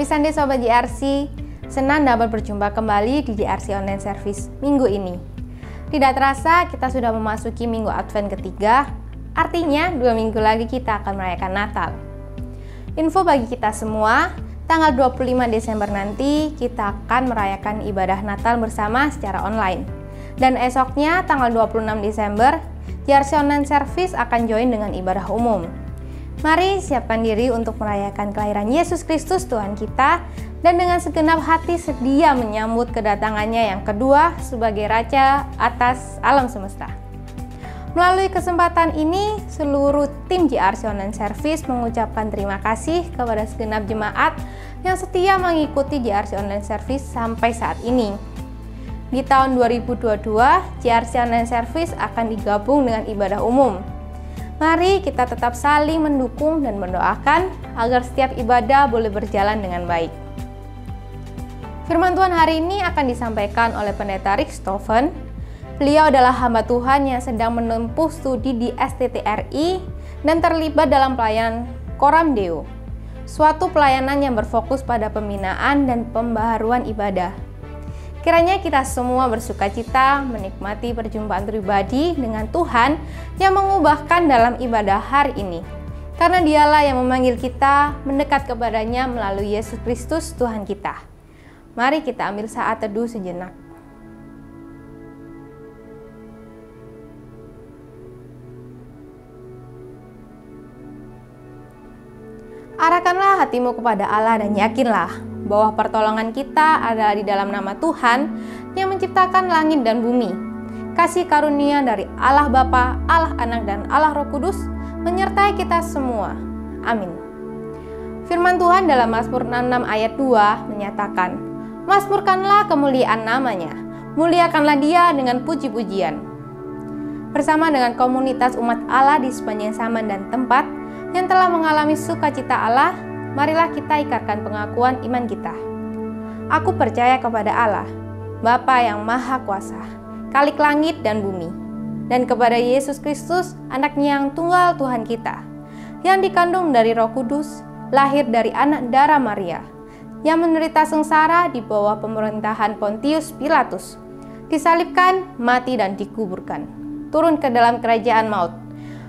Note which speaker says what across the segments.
Speaker 1: Happy Sunday Sobat JRC, senang dapat berjumpa kembali di JRC Online Service minggu ini. Tidak terasa kita sudah memasuki minggu Advent ketiga, artinya 2 minggu lagi kita akan merayakan Natal. Info bagi kita semua, tanggal 25 Desember nanti kita akan merayakan ibadah Natal bersama secara online. Dan esoknya tanggal 26 Desember, JRC Online Service akan join dengan ibadah umum. Mari siapkan diri untuk merayakan kelahiran Yesus Kristus Tuhan kita dan dengan segenap hati sedia menyambut kedatangannya yang kedua sebagai Raja atas alam semesta. Melalui kesempatan ini, seluruh tim JRC Online Service mengucapkan terima kasih kepada segenap jemaat yang setia mengikuti JRC Online Service sampai saat ini. Di tahun 2022, JRC Online Service akan digabung dengan ibadah umum. Mari kita tetap saling mendukung dan mendoakan agar setiap ibadah boleh berjalan dengan baik. Firman Tuhan hari ini akan disampaikan oleh Pendeta Rick Stoffen. Beliau adalah hamba Tuhan yang sedang menempuh studi di STTRI dan terlibat dalam pelayanan Coram Deo, suatu pelayanan yang berfokus pada pembinaan dan pembaharuan ibadah. Kiranya kita semua bersukacita menikmati perjumpaan pribadi dengan Tuhan yang mengubahkan dalam ibadah hari ini. Karena Dialah yang memanggil kita mendekat kepadanya melalui Yesus Kristus Tuhan kita. Mari kita ambil saat teduh sejenak. Arahkanlah hatimu kepada Allah dan yakinlah bahwa pertolongan kita adalah di dalam nama Tuhan yang menciptakan langit dan bumi. Kasih karunia dari Allah Bapa, Allah Anak, dan Allah Roh Kudus menyertai kita semua. Amin. Firman Tuhan dalam Mazmur 66 ayat 2 menyatakan, "Mazmurkanlah kemuliaan namanya, muliakanlah Dia dengan puji-pujian." Bersama dengan komunitas umat Allah di sepanjang zaman dan tempat yang telah mengalami sukacita Allah, marilah kita ikarkan pengakuan iman kita. Aku percaya kepada Allah, Bapa yang Maha Kuasa, Khalik langit dan bumi, dan kepada Yesus Kristus, Anaknya yang tunggal Tuhan kita, yang dikandung dari Roh Kudus, lahir dari anak darah Maria, yang menderita sengsara di bawah pemerintahan Pontius Pilatus, disalibkan, mati dan dikuburkan, turun ke dalam kerajaan maut.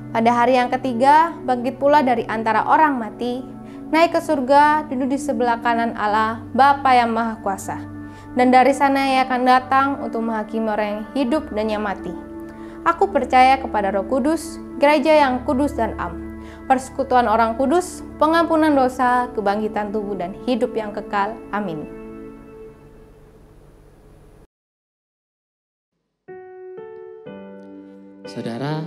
Speaker 1: Pada hari yang ketiga, bangkit pula dari antara orang mati, naik ke surga, duduk di sebelah kanan Allah, Bapa yang Maha Kuasa. Dan dari sana Ia akan datang untuk menghakimi orang yang hidup dan yang mati. Aku percaya kepada Roh Kudus, gereja yang kudus dan am, persekutuan orang kudus, pengampunan dosa, kebangkitan tubuh dan hidup yang kekal. Amin.
Speaker 2: Saudara,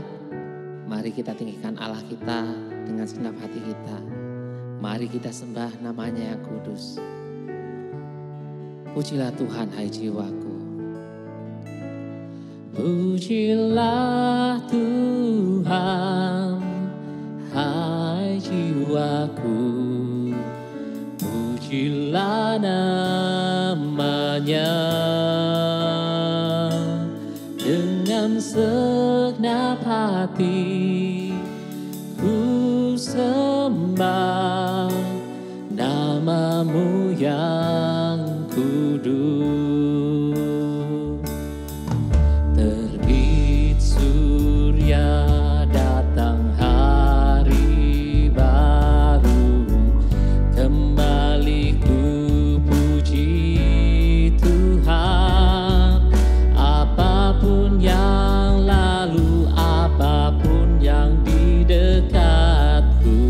Speaker 2: mari kita tinggikan Allah kita dengan segenap hati kita. Mari kita sembah namanya yang kudus. Pujilah Tuhan, hai jiwaku. Pujilah Tuhan, hai jiwaku. Pujilah namanya dengan segenap hati. Ku sembah namamu yang kudus. Terbit surya, datang hari baru, kembali ku puji Tuhan. Apapun yang lalu, apapun yang di dekatku,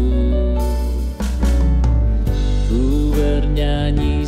Speaker 2: ku bernyanyi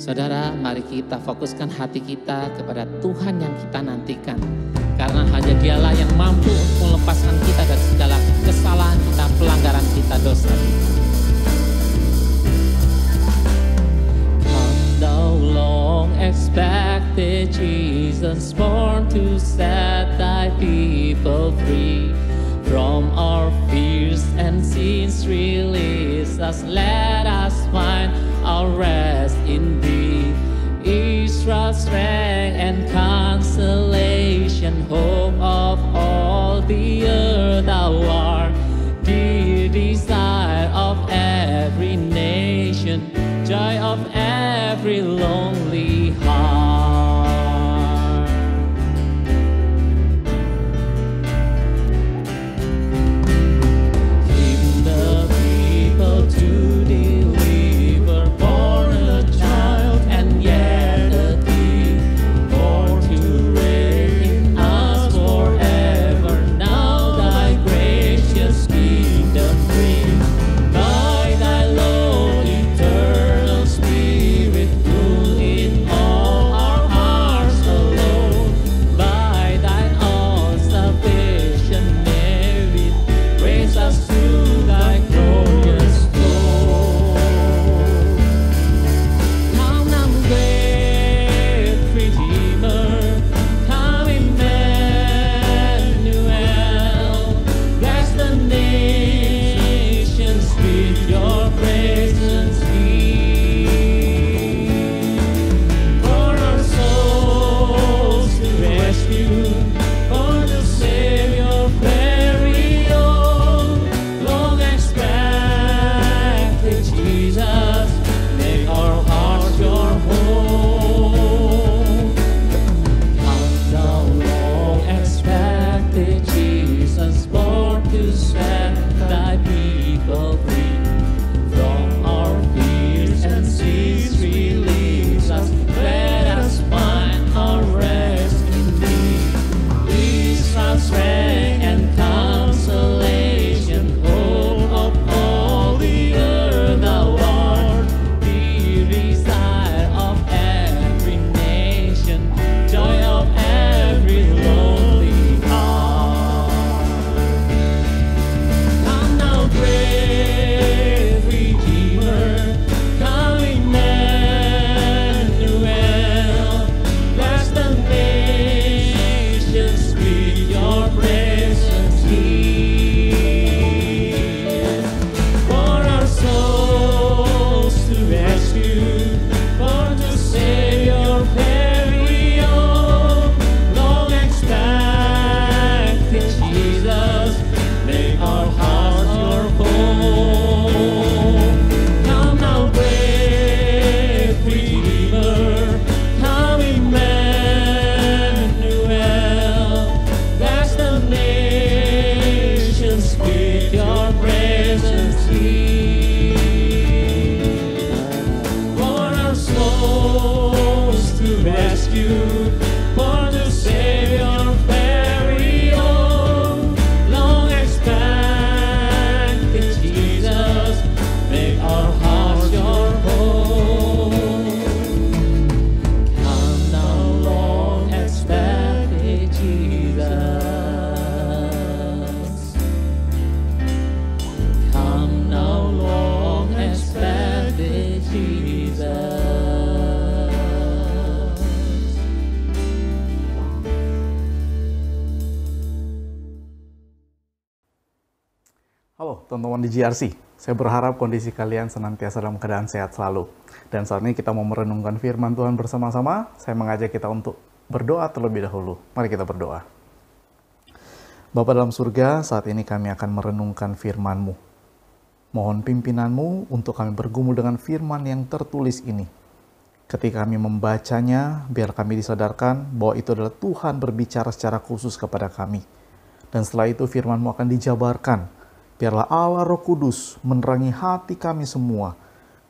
Speaker 2: Saudara, mari kita fokuskan hati kita kepada Tuhan yang kita nantikan. Karena hanya Dialah yang mampu untuk melepaskan kita dari segala kesalahan kita, pelanggaran kita, dosa kita. Come thou long expected Jesus, born to set thy people free. From our fears and sins release us, let us find our rest in thee. Israel's strength and consolation, hope of all the earth, thou art the desire of every nation, joy of every lonely heart.
Speaker 3: Halo teman-teman di GRC, saya berharap kondisi kalian senantiasa dalam keadaan sehat selalu. Dan saat ini kita mau merenungkan firman Tuhan bersama-sama. Saya mengajak kita untuk berdoa terlebih dahulu. Mari kita berdoa. Bapa dalam surga, saat ini kami akan merenungkan firman-Mu. Mohon pimpinan-Mu untuk kami bergumul dengan firman yang tertulis ini. Ketika kami membacanya, biar kami disadarkan bahwa itu adalah Tuhan berbicara secara khusus kepada kami. Dan setelah itu firman-Mu akan dijabarkan. Biarlah Allah Roh Kudus menerangi hati kami semua.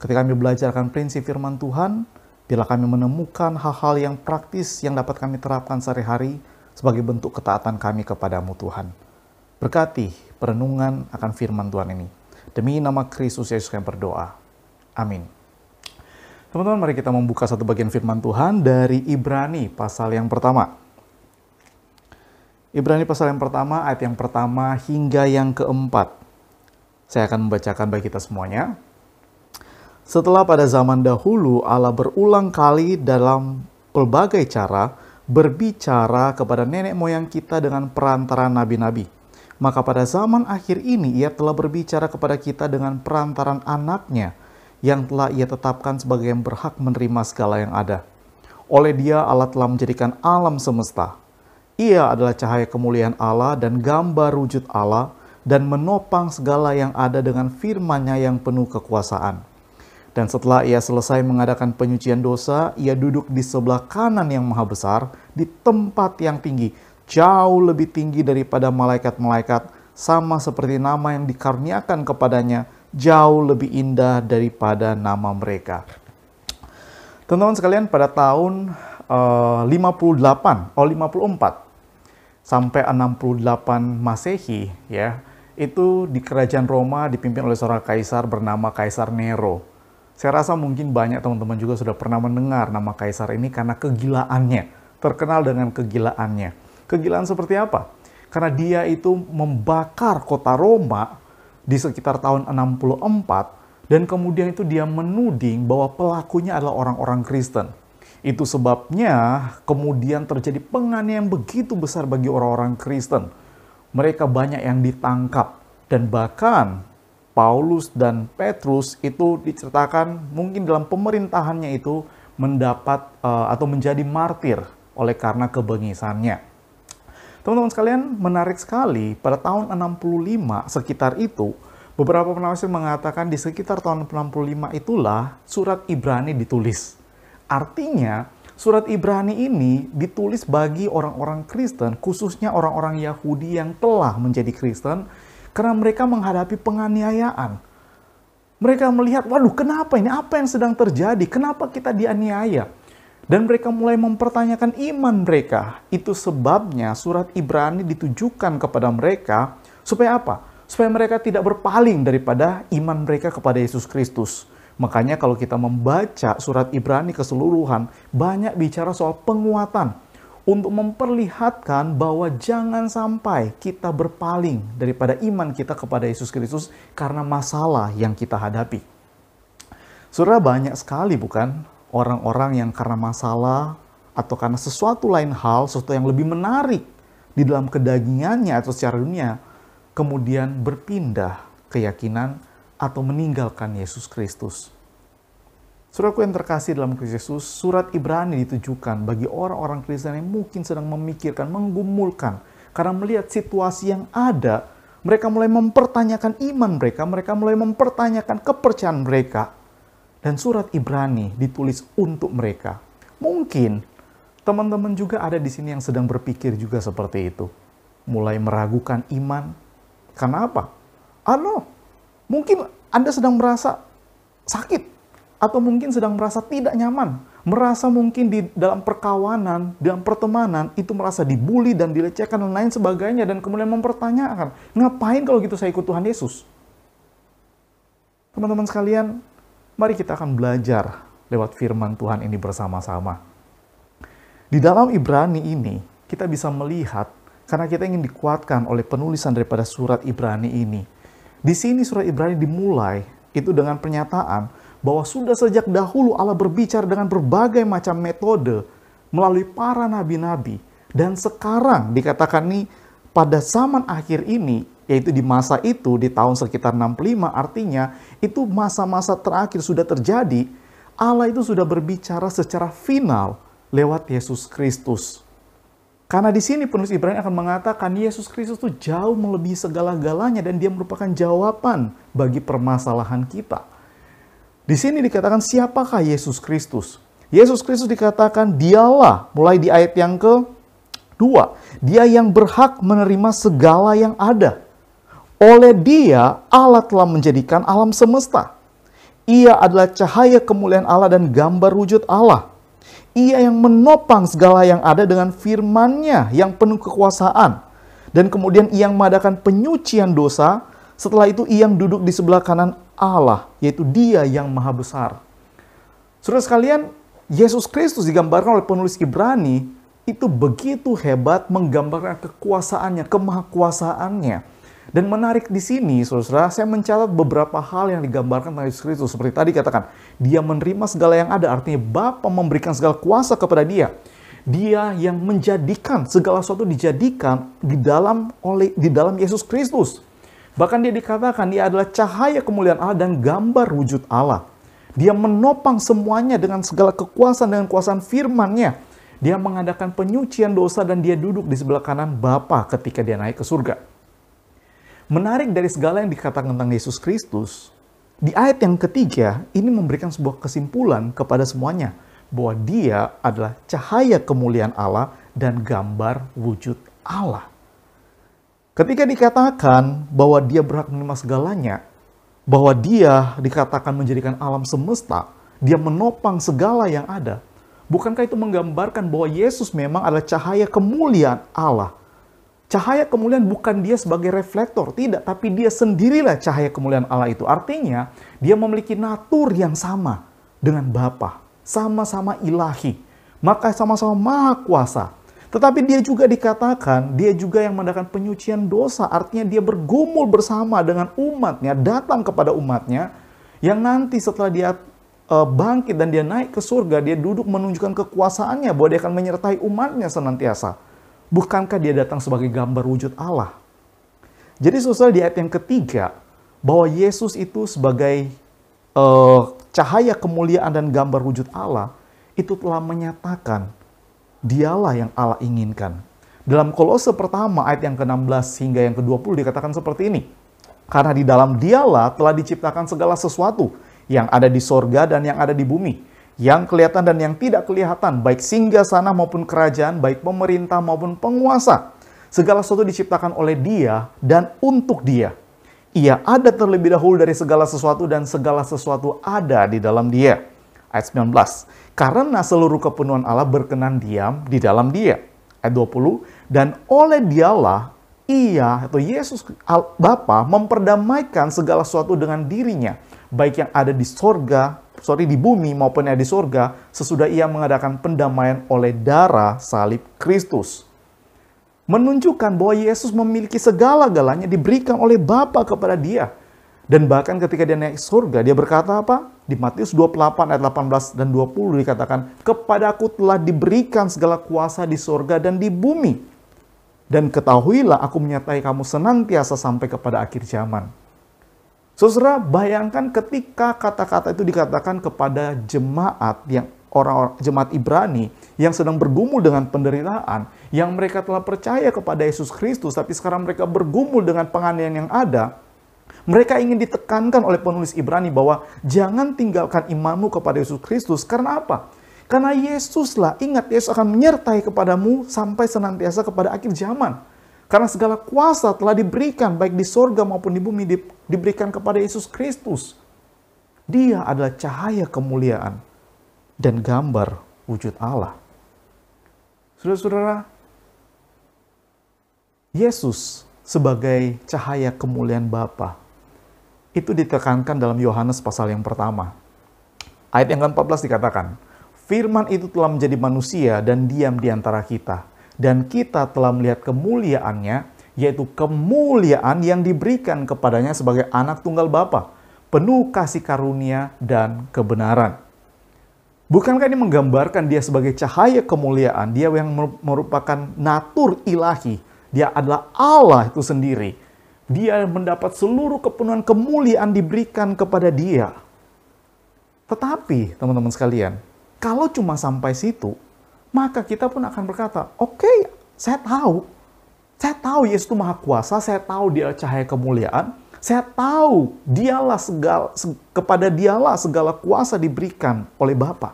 Speaker 3: Ketika kami belajar akan prinsip firman Tuhan, biarlah kami menemukan hal-hal yang praktis yang dapat kami terapkan sehari-hari sebagai bentuk ketaatan kami kepadamu Tuhan. Berkati perenungan akan firman Tuhan ini. Demi nama Kristus Yesus kami berdoa. Amin. Teman-teman, mari kita membuka satu bagian firman Tuhan dari Ibrani pasal yang pertama. Ibrani pasal yang pertama, ayat yang pertama hingga yang keempat. Saya akan membacakan bagi kita semuanya. Setelah pada zaman dahulu Allah berulang kali dalam berbagai cara berbicara kepada nenek moyang kita dengan perantaran nabi-nabi. Maka pada zaman akhir ini ia telah berbicara kepada kita dengan perantaran anaknya, yang telah ia tetapkan sebagai yang berhak menerima segala yang ada. Oleh dia Allah telah menjadikan alam semesta. Ia adalah cahaya kemuliaan Allah dan gambar wujud Allah, dan menopang segala yang ada dengan firman-Nya yang penuh kekuasaan. Dan setelah ia selesai mengadakan penyucian dosa, ia duduk di sebelah kanan yang maha besar, di tempat yang tinggi, jauh lebih tinggi daripada malaikat-malaikat, sama seperti nama yang dikaruniakan kepadanya, jauh lebih indah daripada nama mereka. Teman-teman sekalian, pada tahun 54 sampai 68 Masehi, ya, itu di kerajaan Roma dipimpin oleh seorang kaisar bernama Kaisar Nero. Saya rasa mungkin banyak teman-teman juga sudah pernah mendengar nama kaisar ini karena kegilaannya, terkenal dengan kegilaannya. Kegilaan seperti apa? Karena dia itu membakar kota Roma di sekitar tahun 64, dan kemudian itu dia menuding bahwa pelakunya adalah orang-orang Kristen. Itu sebabnya kemudian terjadi penganiayaan begitu besar bagi orang-orang Kristen. Mereka banyak yang ditangkap, dan bahkan Paulus dan Petrus itu diceritakan mungkin dalam pemerintahannya itu mendapat atau menjadi martir oleh karena kebengisannya. Teman-teman sekalian, menarik sekali, pada tahun 65 sekitar itu, beberapa penafsir mengatakan di sekitar tahun 65 itulah surat Ibrani ditulis. Artinya, surat Ibrani ini ditulis bagi orang-orang Kristen, khususnya orang-orang Yahudi yang telah menjadi Kristen, karena mereka menghadapi penganiayaan. Mereka melihat, waduh, kenapa ini? Apa yang sedang terjadi? Kenapa kita dianiaya? Dan mereka mulai mempertanyakan iman mereka. Itu sebabnya surat Ibrani ditujukan kepada mereka supaya apa? Supaya mereka tidak berpaling daripada iman mereka kepada Yesus Kristus. Makanya kalau kita membaca surat Ibrani keseluruhan, banyak bicara soal penguatan untuk memperlihatkan bahwa jangan sampai kita berpaling daripada iman kita kepada Yesus Kristus karena masalah yang kita hadapi. Saudara, banyak sekali bukan orang-orang yang karena masalah atau karena sesuatu lain hal, sesuatu yang lebih menarik di dalam kedagingannya atau secara dunia, kemudian berpindah keyakinan atau meninggalkan Yesus Kristus. Saudaraku yang terkasih dalam Kristus Yesus, surat Ibrani ditujukan bagi orang-orang Kristen yang mungkin sedang memikirkan, menggumulkan, karena melihat situasi yang ada, mereka mulai mempertanyakan iman mereka mulai mempertanyakan kepercayaan mereka. Dan surat Ibrani ditulis untuk mereka. Mungkin teman-teman juga ada di sini yang sedang berpikir juga seperti itu. Mulai meragukan iman. Karena apa? Mungkin Anda sedang merasa sakit. Atau mungkin sedang merasa tidak nyaman. Merasa mungkin di dalam perkawanan, dalam pertemanan, itu merasa dibully dan dilecehkan dan lain sebagainya. Dan kemudian mempertanyakan, ngapain kalau gitu saya ikut Tuhan Yesus? Teman-teman sekalian, mari kita akan belajar lewat firman Tuhan ini bersama-sama. Di dalam Ibrani ini, kita bisa melihat, karena kita ingin dikuatkan oleh penulisan daripada surat Ibrani ini. Di sini surat Ibrani dimulai, itu dengan pernyataan, bahwa sudah sejak dahulu Allah berbicara dengan berbagai macam metode, melalui para nabi-nabi. Dan sekarang dikatakan nih, pada zaman akhir ini, yaitu di masa itu, di tahun sekitar 65, artinya itu masa-masa terakhir sudah terjadi, Allah itu sudah berbicara secara final lewat Yesus Kristus. Karena di sini penulis Ibrani akan mengatakan Yesus Kristus itu jauh melebihi segala-galanya dan dia merupakan jawaban bagi permasalahan kita. Di sini dikatakan siapakah Yesus Kristus? Yesus Kristus dikatakan dialah, mulai di ayat yang ke-2, dia yang berhak menerima segala yang ada. Oleh dia, Allah telah menjadikan alam semesta. Ia adalah cahaya kemuliaan Allah dan gambar wujud Allah. Ia yang menopang segala yang ada dengan firman-Nya yang penuh kekuasaan. Dan kemudian ia yang mengadakan penyucian dosa. Setelah itu ia yang duduk di sebelah kanan Allah, yaitu dia yang maha besar. Saudara sekalian, Yesus Kristus digambarkan oleh penulis Ibrani itu begitu hebat menggambarkan kekuasaannya, kemahakuasaannya. Dan menarik di sini, saudara, saya mencatat beberapa hal yang digambarkan tentang Yesus Kristus. Seperti tadi katakan, dia menerima segala yang ada, artinya Bapa memberikan segala kuasa kepada dia. Dia yang menjadikan segala sesuatu dijadikan di dalam Yesus Kristus. Bahkan dia dikatakan dia adalah cahaya kemuliaan Allah dan gambar wujud Allah. Dia menopang semuanya dengan segala kekuasaan dengan kuasaan firman-Nya. Dia mengadakan penyucian dosa dan dia duduk di sebelah kanan Bapa ketika dia naik ke surga. Menarik dari segala yang dikatakan tentang Yesus Kristus, di ayat yang ketiga ini memberikan sebuah kesimpulan kepada semuanya bahwa dia adalah cahaya kemuliaan Allah dan gambar wujud Allah. Ketika dikatakan bahwa dia berhak menerima segalanya, bahwa dia dikatakan menjadikan alam semesta, dia menopang segala yang ada, bukankah itu menggambarkan bahwa Yesus memang adalah cahaya kemuliaan Allah? Cahaya kemuliaan bukan dia sebagai reflektor, tidak, tapi dia sendirilah cahaya kemuliaan Allah itu. Artinya, dia memiliki natur yang sama dengan Bapa, sama-sama ilahi, maka sama-sama maha kuasa. Tetapi dia juga dikatakan, dia juga yang mengadakan penyucian dosa, artinya dia bergumul bersama dengan umatnya, datang kepada umatnya, yang nanti setelah dia bangkit dan dia naik ke surga, dia duduk menunjukkan kekuasaannya, bahwa dia akan menyertai umatnya senantiasa. Bukankah dia datang sebagai gambar wujud Allah? Jadi saudara, di ayat yang ketiga, bahwa Yesus itu sebagai cahaya kemuliaan dan gambar wujud Allah, itu telah menyatakan dialah yang Allah inginkan. Dalam Kolose pertama ayat yang ke-16 hingga yang ke-20 dikatakan seperti ini. Karena di dalam dialah telah diciptakan segala sesuatu yang ada di sorga dan yang ada di bumi, yang kelihatan dan yang tidak kelihatan, baik singgasana maupun kerajaan, baik pemerintah maupun penguasa. Segala sesuatu diciptakan oleh Dia dan untuk Dia. Ia ada terlebih dahulu dari segala sesuatu dan segala sesuatu ada di dalam Dia. Ayat 19. Karena seluruh kepenuhan Allah berkenan diam di dalam Dia. Ayat 20. Dan oleh Dialah Ia atau Yesus Bapa memperdamaikan segala sesuatu dengan dirinya, baik yang ada di bumi maupun yang ada di sorga, sesudah Ia mengadakan pendamaian oleh darah salib Kristus. Menunjukkan bahwa Yesus memiliki segala-galanya diberikan oleh Bapa kepada Dia. Dan bahkan ketika dia naik surga, dia berkata apa? Di Matius 28 ayat 18 dan 20 dikatakan, "Kepadaku telah diberikan segala kuasa di surga dan di bumi. Dan ketahuilah aku menyertai kamu senantiasa sampai kepada akhir zaman." Saudara, bayangkan ketika kata-kata itu dikatakan kepada jemaat yang jemaat Ibrani yang sedang bergumul dengan penderitaan, yang mereka telah percaya kepada Yesus Kristus, tapi sekarang mereka bergumul dengan penganiayaan yang ada. Mereka ingin ditekankan oleh penulis Ibrani bahwa jangan tinggalkan imanmu kepada Yesus Kristus. Karena apa? Karena Yesuslah, ingat, Yesus akan menyertai kepadamu sampai senantiasa kepada akhir zaman. Karena segala kuasa telah diberikan baik di sorga maupun di bumi diberikan kepada Yesus Kristus. Dia adalah cahaya kemuliaan dan gambar wujud Allah. Saudara-saudara, Yesus sebagai cahaya kemuliaan Bapa itu ditekankan dalam Yohanes pasal yang pertama. Ayat yang ke-14 dikatakan, "Firman itu telah menjadi manusia dan diam di antara kita. Dan kita telah melihat kemuliaannya, yaitu kemuliaan yang diberikan kepadanya sebagai anak tunggal Bapa, penuh kasih karunia dan kebenaran." Bukankah ini menggambarkan dia sebagai cahaya kemuliaan, dia yang merupakan natur ilahi, dia adalah Allah itu sendiri. Dia mendapat seluruh kepenuhan kemuliaan diberikan kepada dia. Tetapi, teman-teman sekalian, kalau cuma sampai situ, maka kita pun akan berkata, oke, saya tahu Yesus itu Maha Kuasa, saya tahu Dia cahaya kemuliaan, saya tahu kepada Dialah segala kuasa diberikan oleh Bapa.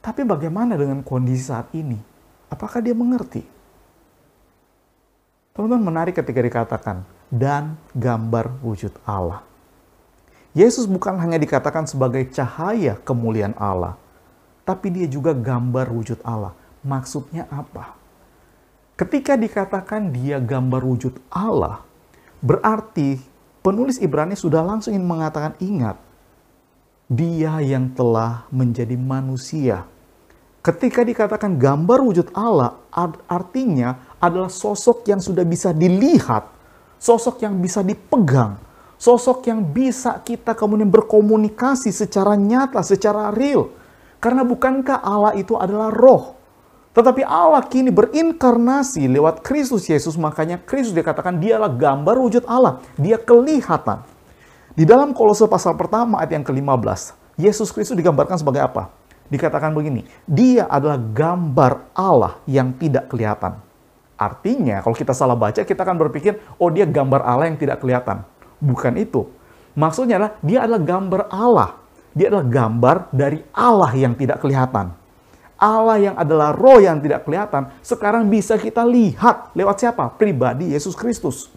Speaker 3: Tapi bagaimana dengan kondisi saat ini? Apakah dia mengerti? Teman-teman, menarik ketika dikatakan, dan gambar wujud Allah. Yesus bukan hanya dikatakan sebagai cahaya kemuliaan Allah, tapi dia juga gambar wujud Allah. Maksudnya apa? Ketika dikatakan dia gambar wujud Allah, berarti penulis Ibrani sudah langsung ingin mengatakan, ingat, Dia yang telah menjadi manusia. Ketika dikatakan gambar wujud Allah, artinya adalah sosok yang sudah bisa dilihat, sosok yang bisa dipegang, sosok yang bisa kita kemudian berkomunikasi secara nyata, secara real. Karena bukankah Allah itu adalah roh? Tetapi Allah kini berinkarnasi lewat Kristus Yesus, makanya Kristus dikatakan dialah gambar wujud Allah. Dia kelihatan. Di dalam Kolose pasal pertama ayat yang ke-15, Yesus Kristus digambarkan sebagai apa? Dikatakan begini, dia adalah gambar Allah yang tidak kelihatan. Artinya, kalau kita salah baca, kita akan berpikir, oh dia gambar Allah yang tidak kelihatan. Bukan itu. Maksudnya adalah, dia adalah gambar Allah. Dia adalah gambar dari Allah yang tidak kelihatan. Allah yang adalah roh yang tidak kelihatan, sekarang bisa kita lihat lewat siapa? Pribadi Yesus Kristus.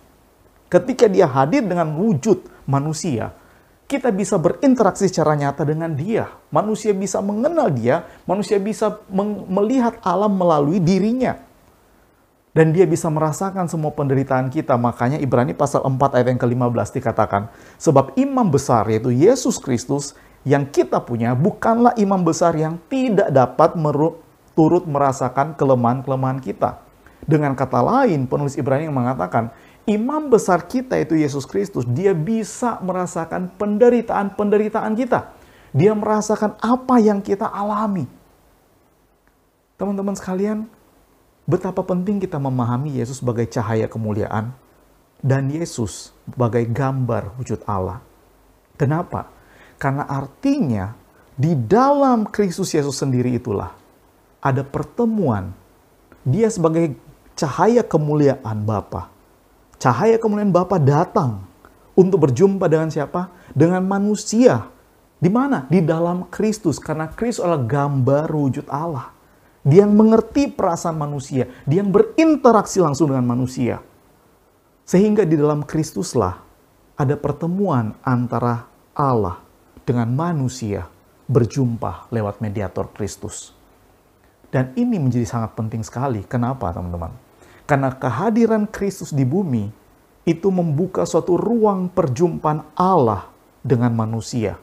Speaker 3: Ketika dia hadir dengan wujud manusia, kita bisa berinteraksi secara nyata dengan dia. Manusia bisa mengenal dia, manusia bisa melihat Allah melalui dirinya. Dan dia bisa merasakan semua penderitaan kita. Makanya Ibrani pasal 4 ayat yang ke-15 dikatakan, sebab imam besar yaitu Yesus Kristus yang kita punya bukanlah imam besar yang tidak dapat turut merasakan kelemahan-kelemahan kita. Dengan kata lain, penulis Ibrani yang mengatakan, imam besar kita itu Yesus Kristus, dia bisa merasakan penderitaan-penderitaan kita. Dia merasakan apa yang kita alami. Teman-teman sekalian, betapa penting kita memahami Yesus sebagai cahaya kemuliaan dan Yesus sebagai gambar wujud Allah. Kenapa? Karena artinya di dalam Kristus Yesus sendiri itulah ada pertemuan. Dia sebagai cahaya kemuliaan Bapa. Cahaya kemuliaan Bapa datang untuk berjumpa dengan siapa? Dengan manusia. Di mana? Di dalam Kristus. Karena Kristus adalah gambar wujud Allah. Dia yang mengerti perasaan manusia. Dia yang berinteraksi langsung dengan manusia. Sehingga di dalam Kristuslah ada pertemuan antara Allah dengan manusia berjumpa lewat mediator Kristus. Dan ini menjadi sangat penting sekali. Kenapa, teman-teman? Karena kehadiran Kristus di bumi itu membuka suatu ruang perjumpaan Allah dengan manusia.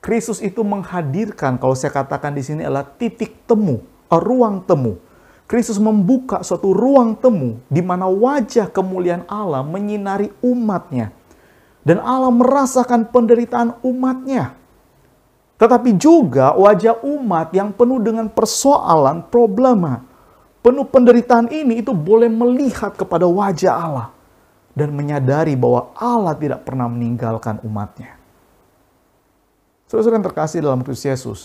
Speaker 3: Kristus itu menghadirkan, kalau saya katakan di sini adalah titik temu, ruang temu. Kristus membuka suatu ruang temu di mana wajah kemuliaan Allah menyinari umatnya. Dan Allah merasakan penderitaan umatnya. Tetapi juga wajah umat yang penuh dengan persoalan, problema, penuh penderitaan ini itu boleh melihat kepada wajah Allah dan menyadari bahwa Allah tidak pernah meninggalkan umatnya. Saudara-saudara yang terkasih dalam Kristus Yesus,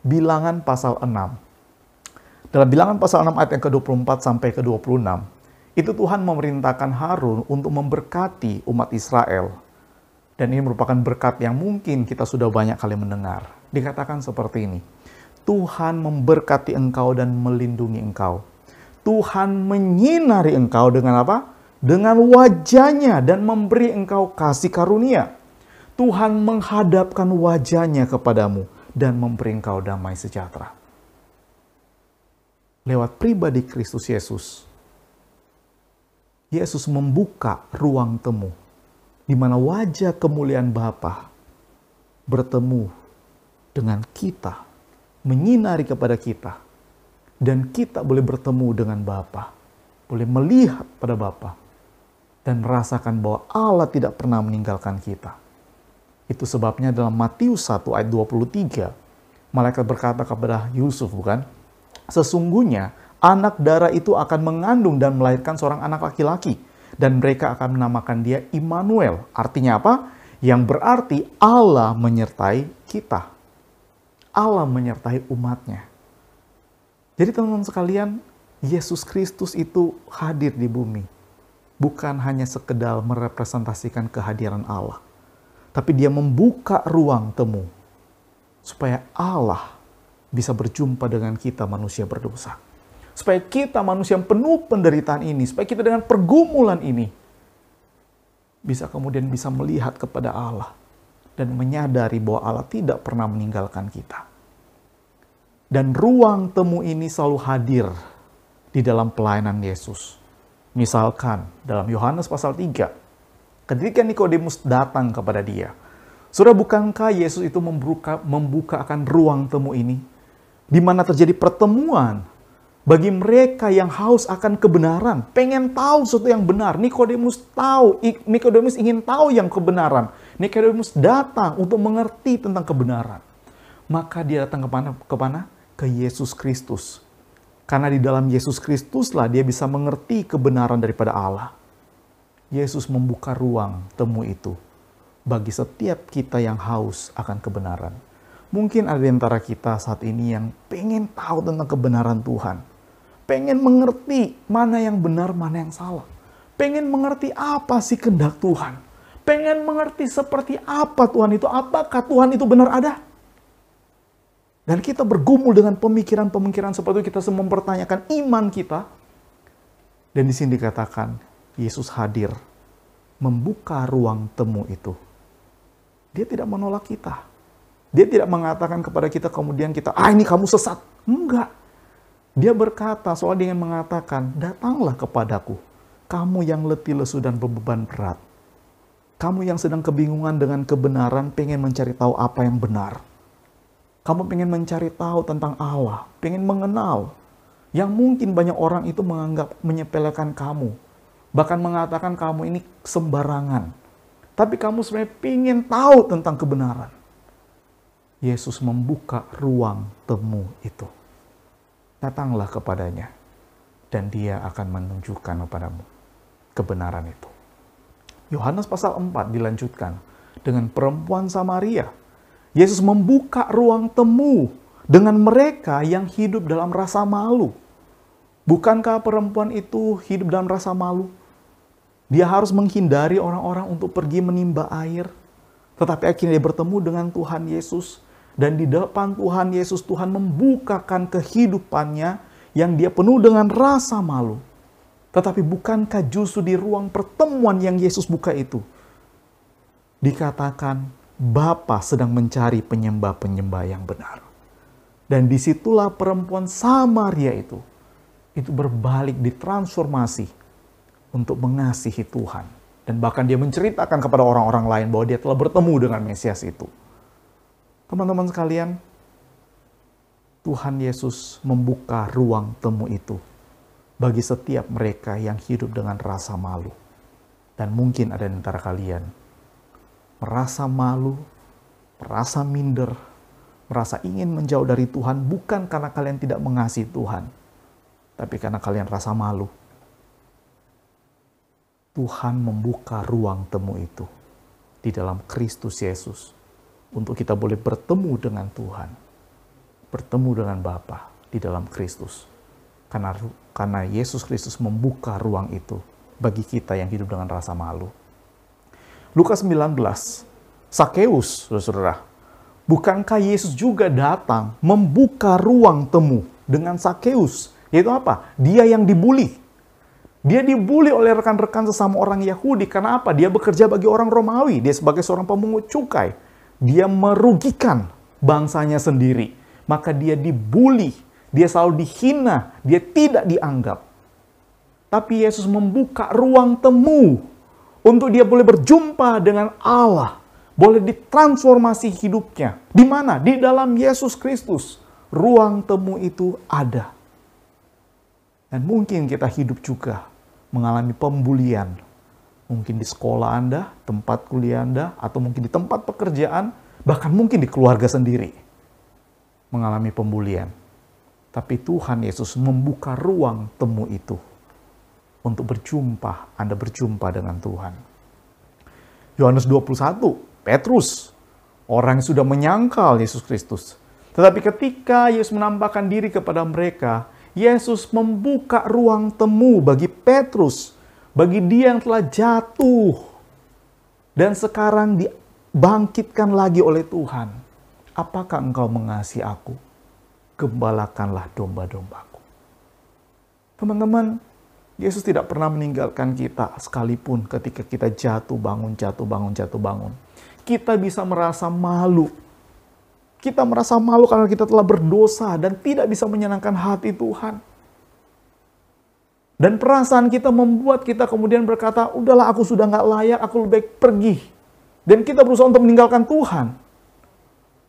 Speaker 3: Bilangan pasal 6. Dalam Bilangan pasal 6 ayat yang ke-24 sampai ke-26, itu Tuhan memerintahkan Harun untuk memberkati umat Israel. Dan ini merupakan berkat yang mungkin kita sudah banyak kali mendengar. Dikatakan seperti ini, Tuhan memberkati engkau dan melindungi engkau. Tuhan menyinari engkau dengan apa? Dengan wajahnya dan memberi engkau kasih karunia. Tuhan menghadapkan wajahnya kepadamu dan memberi engkau damai sejahtera. Lewat pribadi Kristus Yesus, Yesus membuka ruang temu di mana wajah kemuliaan Bapa bertemu dengan kita, menyinari kepada kita, dan kita boleh bertemu dengan Bapa, boleh melihat pada Bapa, dan merasakan bahwa Allah tidak pernah meninggalkan kita. Itu sebabnya dalam Matius 1 ayat 23, malaikat berkata kepada Yusuf, bukan? Sesungguhnya anak darah itu akan mengandung dan melahirkan seorang anak laki-laki, dan mereka akan menamakan dia Immanuel. Artinya apa? Yang berarti Allah menyertai kita. Allah menyertai umatnya. Jadi teman-teman sekalian, Yesus Kristus itu hadir di bumi. Bukan hanya sekedar merepresentasikan kehadiran Allah. Tapi dia membuka ruang temu. Supaya Allah bisa berjumpa dengan kita manusia berdosa. Supaya kita manusia yang penuh penderitaan ini, supaya kita dengan pergumulan ini, bisa kemudian bisa melihat kepada Allah dan menyadari bahwa Allah tidak pernah meninggalkan kita. Dan ruang temu ini selalu hadir di dalam pelayanan Yesus. Misalkan dalam Yohanes pasal 3, ketika Nikodemus datang kepada dia, Saudara, bukankah Yesus itu membuka akan ruang temu ini, di mana terjadi pertemuan bagi mereka yang haus akan kebenaran, pengen tahu sesuatu yang benar. Nikodemus ingin tahu yang kebenaran. Nikodemus datang untuk mengerti tentang kebenaran. Maka dia datang kemana? Ke Yesus Kristus. Karena di dalam Yesus Kristuslah dia bisa mengerti kebenaran daripada Allah. Yesus membuka ruang temu itu bagi setiap kita yang haus akan kebenaran. Mungkin ada di antara kita saat ini yang pengen tahu tentang kebenaran Tuhan. Pengen mengerti mana yang benar, mana yang salah. Pengen mengerti apa sih kehendak Tuhan. Pengen mengerti seperti apa Tuhan itu. Apakah Tuhan itu benar ada? Dan kita bergumul dengan pemikiran-pemikiran seperti itu. Kita semua mempertanyakan iman kita. Dan di sini dikatakan, Yesus hadir. Membuka ruang temu itu. Dia tidak menolak kita. Dia tidak mengatakan kepada kita kemudian kita, ini kamu sesat. Enggak. Dia berkata, soalnya dia ingin mengatakan, datanglah kepadaku, kamu yang letih lesu dan beban berat. Kamu yang sedang kebingungan dengan kebenaran, pengen mencari tahu apa yang benar. Kamu pengen mencari tahu tentang Allah, pengen mengenal. Yang mungkin banyak orang itu menganggap menyepelekan kamu. Bahkan mengatakan kamu ini sembarangan. Tapi kamu sebenarnya pengen tahu tentang kebenaran. Yesus membuka ruang temu itu. Datanglah kepadanya, dan dia akan menunjukkan kepadamu kebenaran itu. Yohanes pasal 4 dilanjutkan dengan perempuan Samaria. Yesus membuka ruang temu dengan mereka yang hidup dalam rasa malu. Bukankah perempuan itu hidup dalam rasa malu? Dia harus menghindari orang-orang untuk pergi menimba air. Tetapi akhirnya dia bertemu dengan Tuhan Yesus. Dan di depan Tuhan Yesus, Tuhan membukakan kehidupannya yang dia penuh dengan rasa malu. Tetapi bukankah justru di ruang pertemuan yang Yesus buka itu, dikatakan Bapa sedang mencari penyembah-penyembah yang benar. Dan disitulah perempuan Samaria itu berbalik ditransformasi untuk mengasihi Tuhan. Dan bahkan dia menceritakan kepada orang-orang lain bahwa dia telah bertemu dengan Mesias itu. Teman-teman sekalian, Tuhan Yesus membuka ruang temu itu bagi setiap mereka yang hidup dengan rasa malu. Dan mungkin ada di antara kalian merasa malu, merasa minder, merasa ingin menjauh dari Tuhan bukan karena kalian tidak mengasihi Tuhan, tapi karena kalian rasa malu. Tuhan membuka ruang temu itu di dalam Kristus Yesus. Untuk kita boleh bertemu dengan Tuhan, bertemu dengan Bapa di dalam Kristus. Karena Yesus Kristus membuka ruang itu bagi kita yang hidup dengan rasa malu. Lukas 19, Sakeus, saudara-saudara. Bukankah Yesus juga datang membuka ruang temu dengan Sakeus? Yaitu apa? Dia yang dibuli. Dia dibuli oleh rekan-rekan sesama orang Yahudi. Karena apa? Dia bekerja bagi orang Romawi. Dia sebagai seorang pemungut cukai. Dia merugikan bangsanya sendiri. Maka dia dibuli, dia selalu dihina, dia tidak dianggap. Tapi Yesus membuka ruang temu untuk dia boleh berjumpa dengan Allah. Boleh ditransformasi hidupnya. Di mana? Di dalam Yesus Kristus. Ruang temu itu ada. Dan mungkin kita hidup juga mengalami pembulian. Mungkin di sekolah Anda, tempat kuliah Anda, atau mungkin di tempat pekerjaan, bahkan mungkin di keluarga sendiri. Mengalami pembulian. Tapi Tuhan Yesus membuka ruang temu itu. Untuk berjumpa, Anda berjumpa dengan Tuhan. Yohanes 21, Petrus. Orang yang sudah menyangkal Yesus Kristus. Tetapi ketika Yesus menampakkan diri kepada mereka, Yesus membuka ruang temu bagi Petrus. Bagi dia yang telah jatuh dan sekarang dibangkitkan lagi oleh Tuhan. Apakah engkau mengasihi aku? Gembalakanlah domba-dombaku. Teman-teman, Yesus tidak pernah meninggalkan kita sekalipun ketika kita jatuh bangun. Kita bisa merasa malu. Kita merasa malu karena kita telah berdosa dan tidak bisa menyenangkan hati Tuhan. Dan perasaan kita membuat kita kemudian berkata, udahlah aku sudah gak layak, aku lebih baik pergi. Dan kita berusaha untuk meninggalkan Tuhan.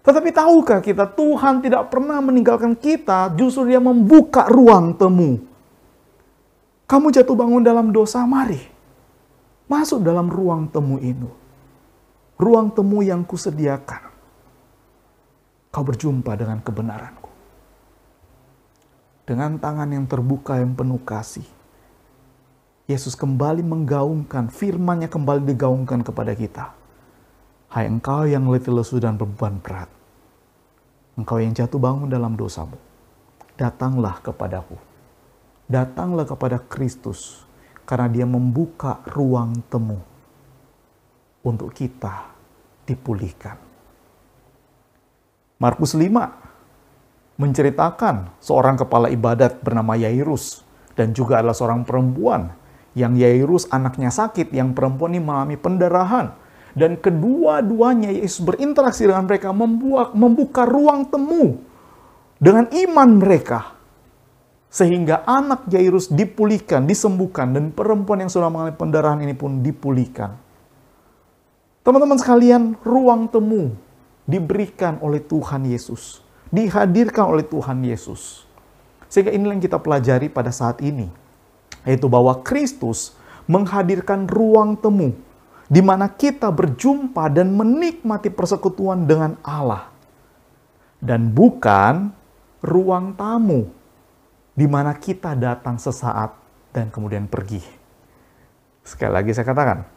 Speaker 3: Tetapi tahukah kita, Tuhan tidak pernah meninggalkan kita, justru Dia membuka ruang temu. Kamu jatuh bangun dalam dosa, mari. Masuk dalam ruang temu ini. Ruang temu yang kusediakan. Kau berjumpa dengan kebenaranku. Dengan tangan yang terbuka yang penuh kasih. Yesus kembali menggaungkan, firman-Nya kembali digaungkan kepada kita. Hai engkau yang letih lesu dan beban berat. Engkau yang jatuh bangun dalam dosamu. Datanglah kepadaku. Datanglah kepada Kristus. Karena Dia membuka ruang temu. Untuk kita dipulihkan. Markus 5 menceritakan seorang kepala ibadat bernama Yairus. Dan juga adalah seorang perempuan. Yang Yairus anaknya sakit. Yang perempuan ini mengalami pendarahan. Dan kedua-duanya Yesus berinteraksi dengan mereka, membuka ruang temu dengan iman mereka. Sehingga anak Yairus dipulihkan, disembuhkan, dan perempuan yang sudah mengalami pendarahan ini pun dipulihkan. Teman-teman sekalian, ruang temu diberikan oleh Tuhan Yesus. Dihadirkan oleh Tuhan Yesus. Sehingga inilah yang kita pelajari pada saat ini. Yaitu bahwa Kristus menghadirkan ruang temu di mana kita berjumpa dan menikmati persekutuan dengan Allah. Dan bukan ruang tamu, di mana kita datang sesaat dan kemudian pergi. Sekali lagi saya katakan,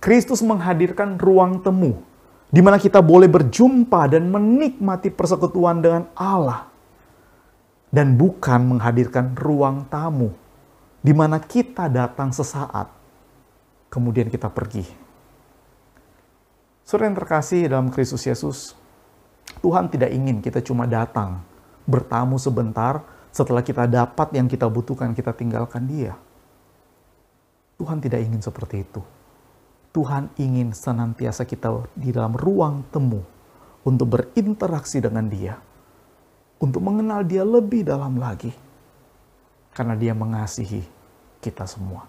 Speaker 3: Kristus menghadirkan ruang temu, di mana kita boleh berjumpa dan menikmati persekutuan dengan Allah. Dan bukan menghadirkan ruang tamu, di mana kita datang sesaat, kemudian kita pergi. Saudara yang terkasih dalam Kristus Yesus, Tuhan tidak ingin kita cuma datang, bertamu sebentar, setelah kita dapat yang kita butuhkan, kita tinggalkan Dia. Tuhan tidak ingin seperti itu. Tuhan ingin senantiasa kita di dalam ruang temu, untuk berinteraksi dengan Dia, untuk mengenal Dia lebih dalam lagi, karena Dia mengasihi kita semua.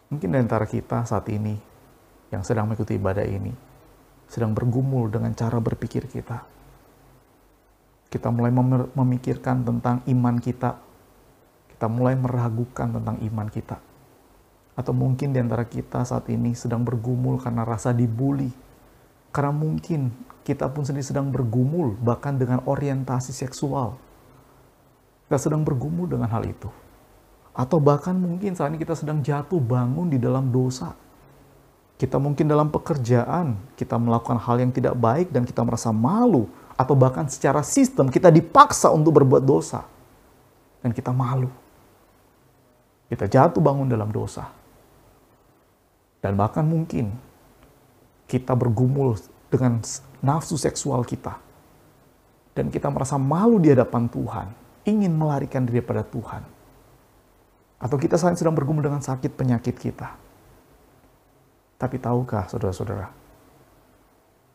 Speaker 3: Mungkin di antara kita saat ini yang sedang mengikuti ibadah ini sedang bergumul dengan cara berpikir kita. Kita mulai memikirkan tentang iman kita. Kita mulai meragukan tentang iman kita. Atau mungkin di antara kita saat ini sedang bergumul karena rasa dibully. Karena mungkin kita pun sendiri sedang bergumul bahkan dengan orientasi seksual. Kita sedang bergumul dengan hal itu. Atau bahkan mungkin saat ini kita sedang jatuh bangun di dalam dosa. Kita mungkin dalam pekerjaan, kita melakukan hal yang tidak baik dan kita merasa malu. Atau bahkan secara sistem kita dipaksa untuk berbuat dosa. Dan kita malu. Kita jatuh bangun dalam dosa. Dan bahkan mungkin kita bergumul dengan nafsu seksual kita. Dan kita merasa malu di hadapan Tuhan. Ingin melarikan diri pada Tuhan. Atau kita saat ini sedang bergumul dengan sakit penyakit kita. Tapi tahukah saudara-saudara,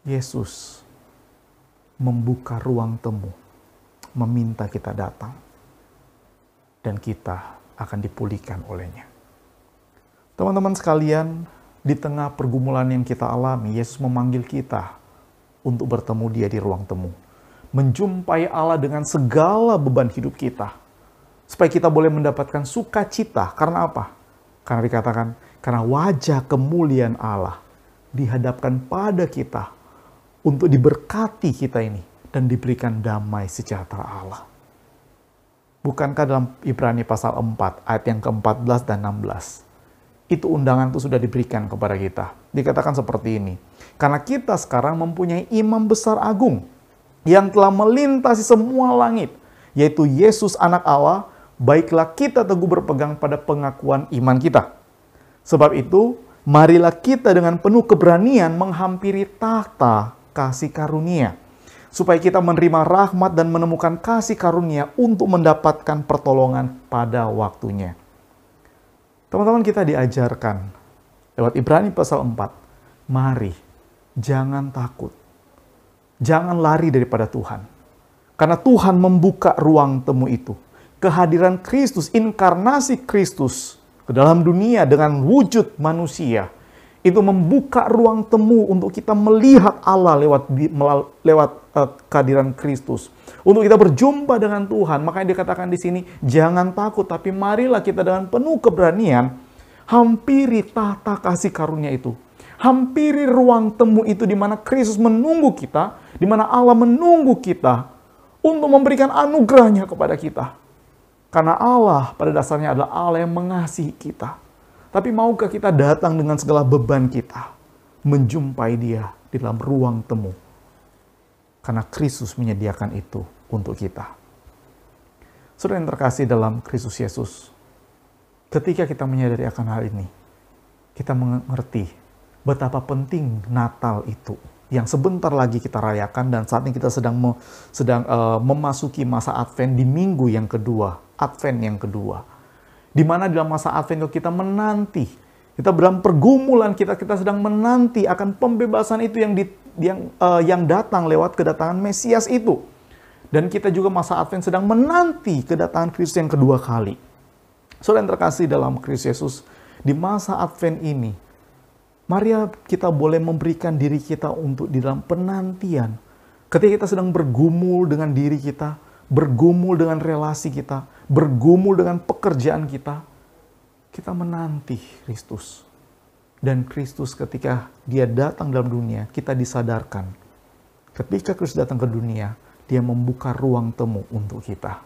Speaker 3: Yesus membuka ruang temu, meminta kita datang, dan kita akan dipulihkan olehnya. Teman-teman sekalian, di tengah pergumulan yang kita alami, Yesus memanggil kita untuk bertemu Dia di ruang temu. Menjumpai Allah dengan segala beban hidup kita. Supaya kita boleh mendapatkan sukacita. Karena apa? Karena dikatakan, karena wajah kemuliaan Allah dihadapkan pada kita untuk diberkati kita ini dan diberikan damai sejahtera Allah. Bukankah dalam Ibrani pasal 4 ayat yang ke-14 dan 16 itu undangan itu sudah diberikan kepada kita. Dikatakan seperti ini, karena kita sekarang mempunyai imam besar agung yang telah melintasi semua langit, yaitu Yesus anak Allah. Baiklah kita teguh berpegang pada pengakuan iman kita. Sebab itu, marilah kita dengan penuh keberanian menghampiri tahta kasih karunia. Supaya kita menerima rahmat dan menemukan kasih karunia untuk mendapatkan pertolongan pada waktunya. Teman-teman, kita diajarkan lewat Ibrani pasal 4. Mari, jangan takut. Jangan lari daripada Tuhan. Karena Tuhan membuka ruang temu itu. Kehadiran Kristus, inkarnasi Kristus ke dalam dunia dengan wujud manusia, Itu membuka ruang temu untuk kita melihat Allah lewat kehadiran Kristus. Untuk kita berjumpa dengan Tuhan. Makanya dikatakan di sini, jangan takut, tapi marilah kita dengan penuh keberanian hampiri tahta kasih karunia itu. Hampiri ruang temu itu di mana Kristus menunggu kita, di mana Allah menunggu kita untuk memberikan anugerahnya kepada kita. Karena Allah pada dasarnya adalah Allah yang mengasihi kita. Tapi maukah kita datang dengan segala beban kita, menjumpai Dia di dalam ruang temu? Karena Kristus menyediakan itu untuk kita. Saudara yang terkasih dalam Kristus Yesus, ketika kita menyadari akan hal ini, kita mengerti betapa penting Natal itu, yang sebentar lagi kita rayakan, dan saat ini kita sedang memasuki masa Advent di minggu yang kedua, Advent yang kedua. Di mana dalam masa Advent kita menanti, kita dalam pergumulan kita sedang menanti akan pembebasan itu yang datang lewat kedatangan Mesias itu. Dan kita juga masa Advent sedang menanti kedatangan Kristus yang kedua kali. Saudara yang terkasih dalam Kristus Yesus, di masa Advent ini, mari kita boleh memberikan diri kita untuk di dalam penantian. Ketika kita sedang bergumul dengan diri kita, bergumul dengan relasi kita, bergumul dengan pekerjaan kita, kita menanti Kristus. Dan Kristus ketika Dia datang dalam dunia, kita disadarkan. Ketika Kristus datang ke dunia, Dia membuka ruang temu untuk kita.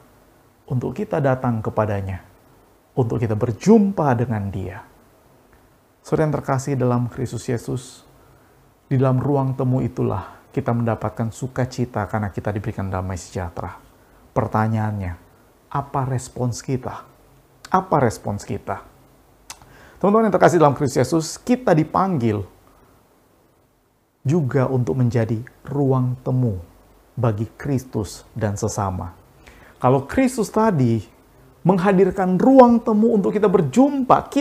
Speaker 3: Untuk kita datang kepadanya. Untuk kita berjumpa dengan Dia. Saudara yang terkasih dalam Kristus Yesus, di dalam ruang temu itulah kita mendapatkan sukacita karena kita diberikan damai sejahtera. Pertanyaannya, apa respons kita? Apa respons kita? Teman-teman yang terkasih dalam Kristus Yesus, kita dipanggil juga untuk menjadi ruang temu bagi Kristus dan sesama. Kalau Kristus tadi menghadirkan ruang temu untuk kita berjumpa,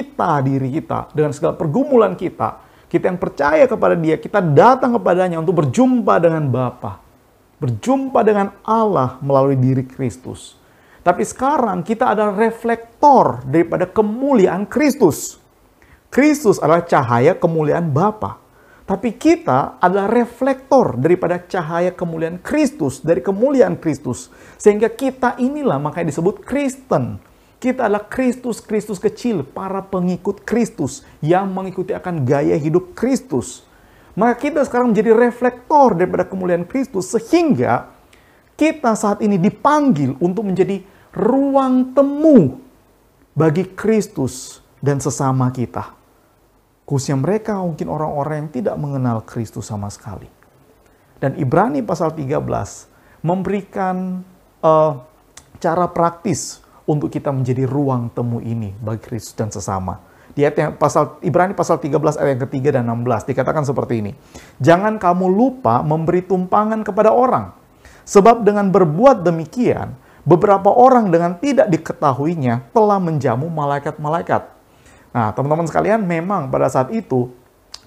Speaker 3: diri kita, dengan segala pergumulan kita yang percaya kepada Dia, kita datang kepadanya untuk berjumpa dengan Bapa, berjumpa dengan Allah melalui diri Kristus. Tapi sekarang kita adalah reflektor daripada kemuliaan Kristus. Kristus adalah cahaya kemuliaan Bapa. Tapi kita adalah reflektor daripada cahaya kemuliaan Kristus, dari kemuliaan Kristus. Sehingga kita inilah makanya disebut Kristen. Kita adalah Kristus kecil, para pengikut Kristus yang mengikuti akan gaya hidup Kristus. Maka kita sekarang menjadi reflektor daripada kemuliaan Kristus, sehingga kita saat ini dipanggil untuk menjadi ruang temu bagi Kristus dan sesama kita. Khususnya mereka mungkin orang-orang yang tidak mengenal Kristus sama sekali. Dan Ibrani pasal 13 memberikan cara praktis untuk kita menjadi ruang temu ini bagi Kristus dan sesama. Di ayat Ibrani pasal 13 ayat yang ketiga dan 16 dikatakan seperti ini. Jangan kamu lupa memberi tumpangan kepada orang. Sebab dengan berbuat demikian, beberapa orang dengan tidak diketahuinya telah menjamu malaikat-malaikat. Nah, teman-teman sekalian, memang pada saat itu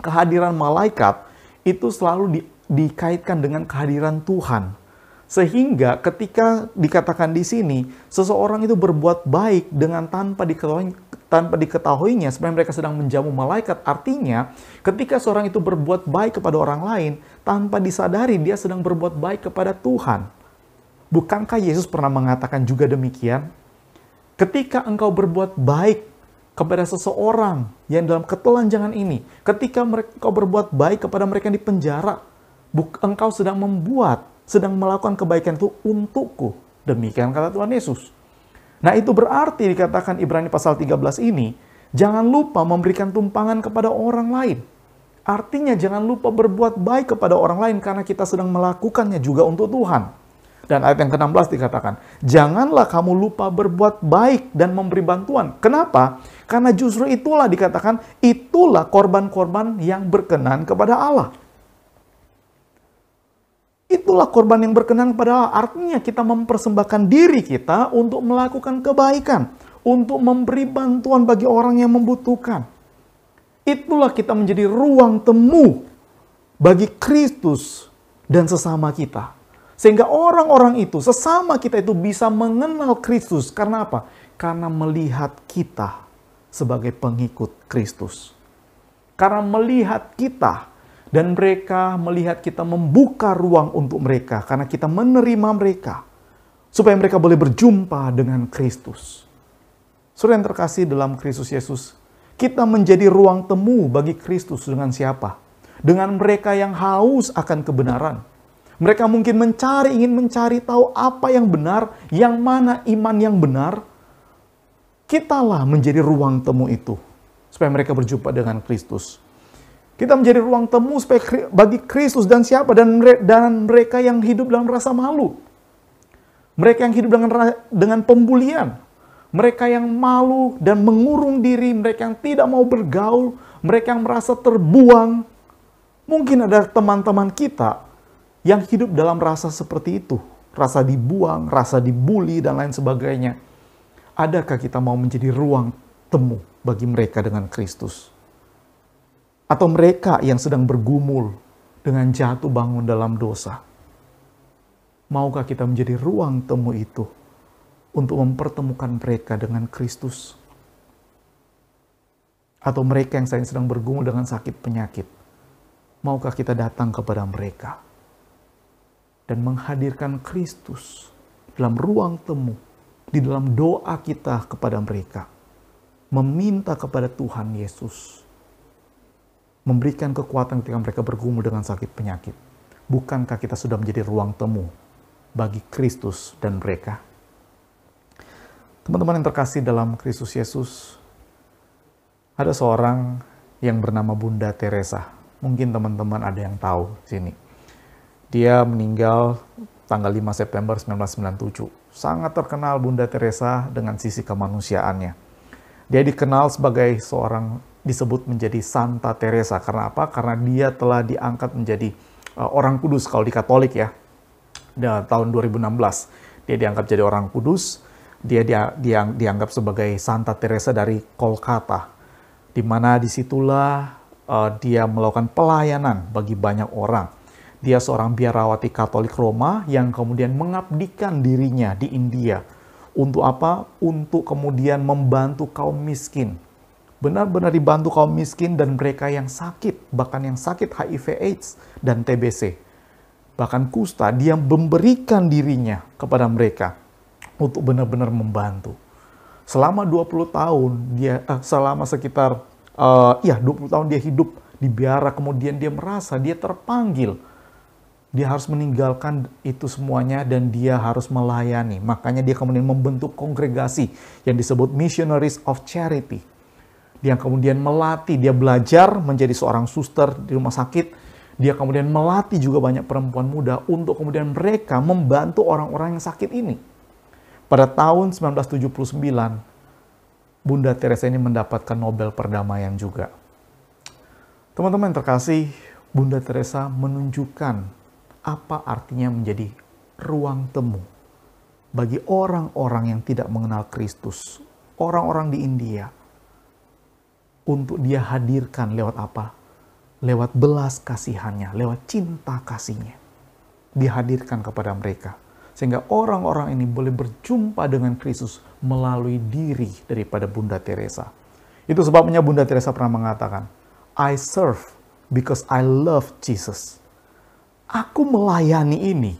Speaker 3: kehadiran malaikat itu selalu dikaitkan dengan kehadiran Tuhan. Sehingga ketika dikatakan di sini, seseorang itu berbuat baik dengan tanpa diketahuinya, sebenarnya mereka sedang menjamu malaikat. Artinya, ketika seorang itu berbuat baik kepada orang lain, tanpa disadari dia sedang berbuat baik kepada Tuhan. Bukankah Yesus pernah mengatakan juga demikian? Ketika engkau berbuat baik kepada seseorang yang dalam ketelanjangan ini, ketika engkau berbuat baik kepada mereka yang di penjara, engkau sedang melakukan kebaikan itu untukku. Demikian kata Tuhan Yesus. Nah, itu berarti dikatakan Ibrani pasal 13 ini, jangan lupa memberikan tumpangan kepada orang lain. Artinya jangan lupa berbuat baik kepada orang lain karena kita sedang melakukannya juga untuk Tuhan. Dan ayat yang ke-16 dikatakan, janganlah kamu lupa berbuat baik dan memberi bantuan. Kenapa? Karena justru itulah dikatakan, itulah korban-korban yang berkenan kepada Allah. Itulah korban yang berkenan kepada Allah. Artinya kita mempersembahkan diri kita untuk melakukan kebaikan. Untuk memberi bantuan bagi orang yang membutuhkan. Itulah kita menjadi ruang temu bagi Kristus dan sesama kita. Sehingga orang-orang itu, sesama kita itu bisa mengenal Kristus. Karena apa? Karena melihat kita sebagai pengikut Kristus. Karena melihat kita, dan mereka melihat kita membuka ruang untuk mereka, karena kita menerima mereka, supaya mereka boleh berjumpa dengan Kristus. Saudara yang terkasih dalam Kristus Yesus, kita menjadi ruang temu bagi Kristus dengan siapa? Dengan mereka yang haus akan kebenaran. Mereka mungkin ingin mencari tahu apa yang benar, yang mana iman yang benar. Kitalah menjadi ruang temu itu, supaya mereka berjumpa dengan Kristus. Kita menjadi ruang temu supaya bagi Kristus dan siapa? Dan mereka yang hidup dalam rasa malu. Mereka yang hidup dengan pembulian. Mereka yang malu dan mengurung diri, mereka yang tidak mau bergaul, mereka yang merasa terbuang. Mungkin ada teman-teman kita yang hidup dalam rasa seperti itu. Rasa dibuang, rasa dibully, dan lain sebagainya. Adakah kita mau menjadi ruang temu bagi mereka dengan Kristus? Atau mereka yang sedang bergumul dengan jatuh bangun dalam dosa? Maukah kita menjadi ruang temu itu untuk mempertemukan mereka dengan Kristus? Atau mereka yang sedang bergumul dengan sakit penyakit, maukah kita datang kepada mereka dan menghadirkan Kristus dalam ruang temu, di dalam doa kita kepada mereka, meminta kepada Tuhan Yesus memberikan kekuatan ketika mereka bergumul dengan sakit penyakit? Bukankah kita sudah menjadi ruang temu bagi Kristus dan mereka? Teman-teman yang terkasih dalam Kristus Yesus, ada seorang yang bernama Bunda Teresa. Mungkin teman-teman ada yang tahu di sini. Dia meninggal tanggal 5 September 1997. Sangat terkenal Bunda Teresa dengan sisi kemanusiaannya. Dia dikenal sebagai seorang, disebut menjadi Santa Teresa. Karena apa? Karena dia telah diangkat menjadi orang kudus kalau di Katolik ya. Dan tahun 2016 dia diangkat jadi orang kudus. Dia dianggap sebagai Santa Teresa dari Kolkata, di mana disitulah dia melakukan pelayanan bagi banyak orang. Dia seorang biarawati Katolik Roma yang kemudian mengabdikan dirinya di India. Untuk apa? Untuk kemudian membantu kaum miskin. Benar-benar dibantu kaum miskin dan mereka yang sakit, bahkan yang sakit HIV/AIDS dan TBC. Bahkan kusta, dia memberikan dirinya kepada mereka untuk benar-benar membantu. Selama 20 tahun, selama sekitar 20 tahun dia hidup di biara, kemudian dia merasa dia terpanggil. Dia harus meninggalkan itu semuanya dan dia harus melayani. Makanya dia kemudian membentuk kongregasi yang disebut Missionaries of Charity. Dia kemudian melatih, dia belajar menjadi seorang suster di rumah sakit. Dia kemudian melatih juga banyak perempuan muda untuk kemudian mereka membantu orang-orang yang sakit ini. Pada tahun 1979, Bunda Teresa ini mendapatkan Nobel Perdamaian juga. Teman-teman yang terkasih, Bunda Teresa menunjukkan apa artinya menjadi ruang temu bagi orang-orang yang tidak mengenal Kristus, orang-orang di India, untuk dia hadirkan lewat apa? Lewat belas kasihannya, lewat cinta kasihnya. Dihadirkan kepada mereka. Sehingga orang-orang ini boleh berjumpa dengan Kristus melalui diri daripada Bunda Teresa. Itu sebabnya Bunda Teresa pernah mengatakan, I serve because I love Jesus. Aku melayani ini.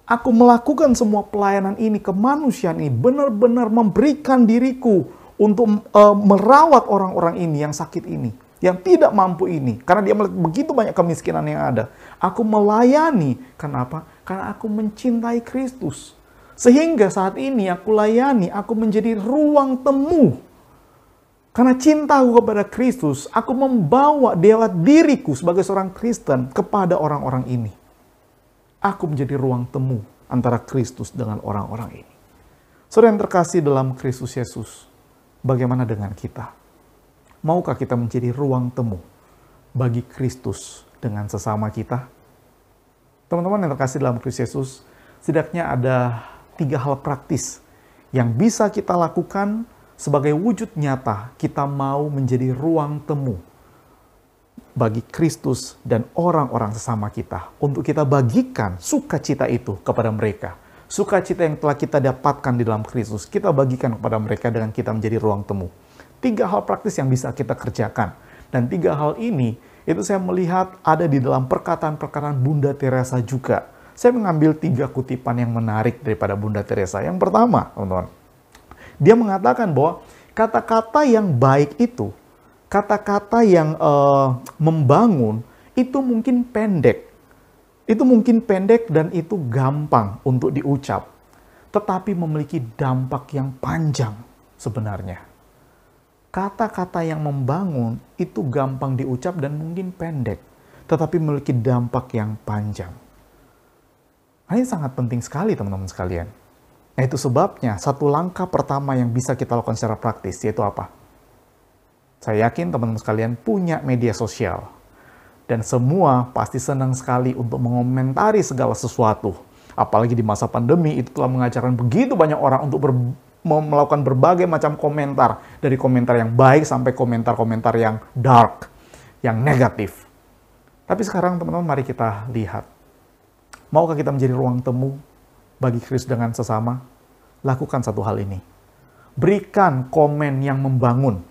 Speaker 3: Aku melakukan semua pelayanan ini, kemanusiaan ini, benar-benar memberikan diriku untuk merawat orang-orang ini yang sakit ini, yang tidak mampu ini. Karena dia melihat begitu banyak kemiskinan yang ada. Aku melayani. Kenapa? Karena aku mencintai Kristus. Sehingga saat ini aku layani, aku menjadi ruang temu. Karena cintaku kepada Kristus, aku membawa lewat diriku sebagai seorang Kristen kepada orang-orang ini. Aku menjadi ruang temu antara Kristus dengan orang-orang ini. Saudara yang terkasih dalam Kristus Yesus, bagaimana dengan kita? Maukah kita menjadi ruang temu bagi Kristus dengan sesama kita? Teman-teman yang terkasih dalam Kristus Yesus, setidaknya ada 3 hal praktis yang bisa kita lakukan sebagai wujud nyata kita mau menjadi ruang temu bagi Kristus dan orang-orang sesama kita. Untuk kita bagikan sukacita itu kepada mereka. Sukacita yang telah kita dapatkan di dalam Kristus, kita bagikan kepada mereka dengan kita menjadi ruang temu. 3 hal praktis yang bisa kita kerjakan. Dan 3 hal ini, itu saya melihat ada di dalam perkataan-perkataan Bunda Teresa juga. Saya mengambil 3 kutipan yang menarik daripada Bunda Teresa. Yang pertama, teman-teman, dia mengatakan bahwa kata-kata yang baik itu, kata-kata yang membangun, itu mungkin pendek. Itu mungkin pendek dan itu gampang untuk diucap. Tetapi memiliki dampak yang panjang sebenarnya. Kata-kata yang membangun itu gampang diucap dan mungkin pendek, tetapi memiliki dampak yang panjang. Nah, ini sangat penting sekali teman-teman sekalian. Nah, itu sebabnya satu langkah pertama yang bisa kita lakukan secara praktis, yaitu apa? Saya yakin teman-teman sekalian punya media sosial. Dan semua pasti senang sekali untuk mengomentari segala sesuatu. Apalagi di masa pandemi, itu telah mengajarkan begitu banyak orang untuk melakukan berbagai macam komentar. Dari komentar yang baik sampai komentar-komentar yang dark, yang negatif. Tapi sekarang teman-teman mari kita lihat. Maukah kita menjadi ruang temu bagi Kristus dengan sesama? Lakukan satu hal ini. Berikan komen yang membangun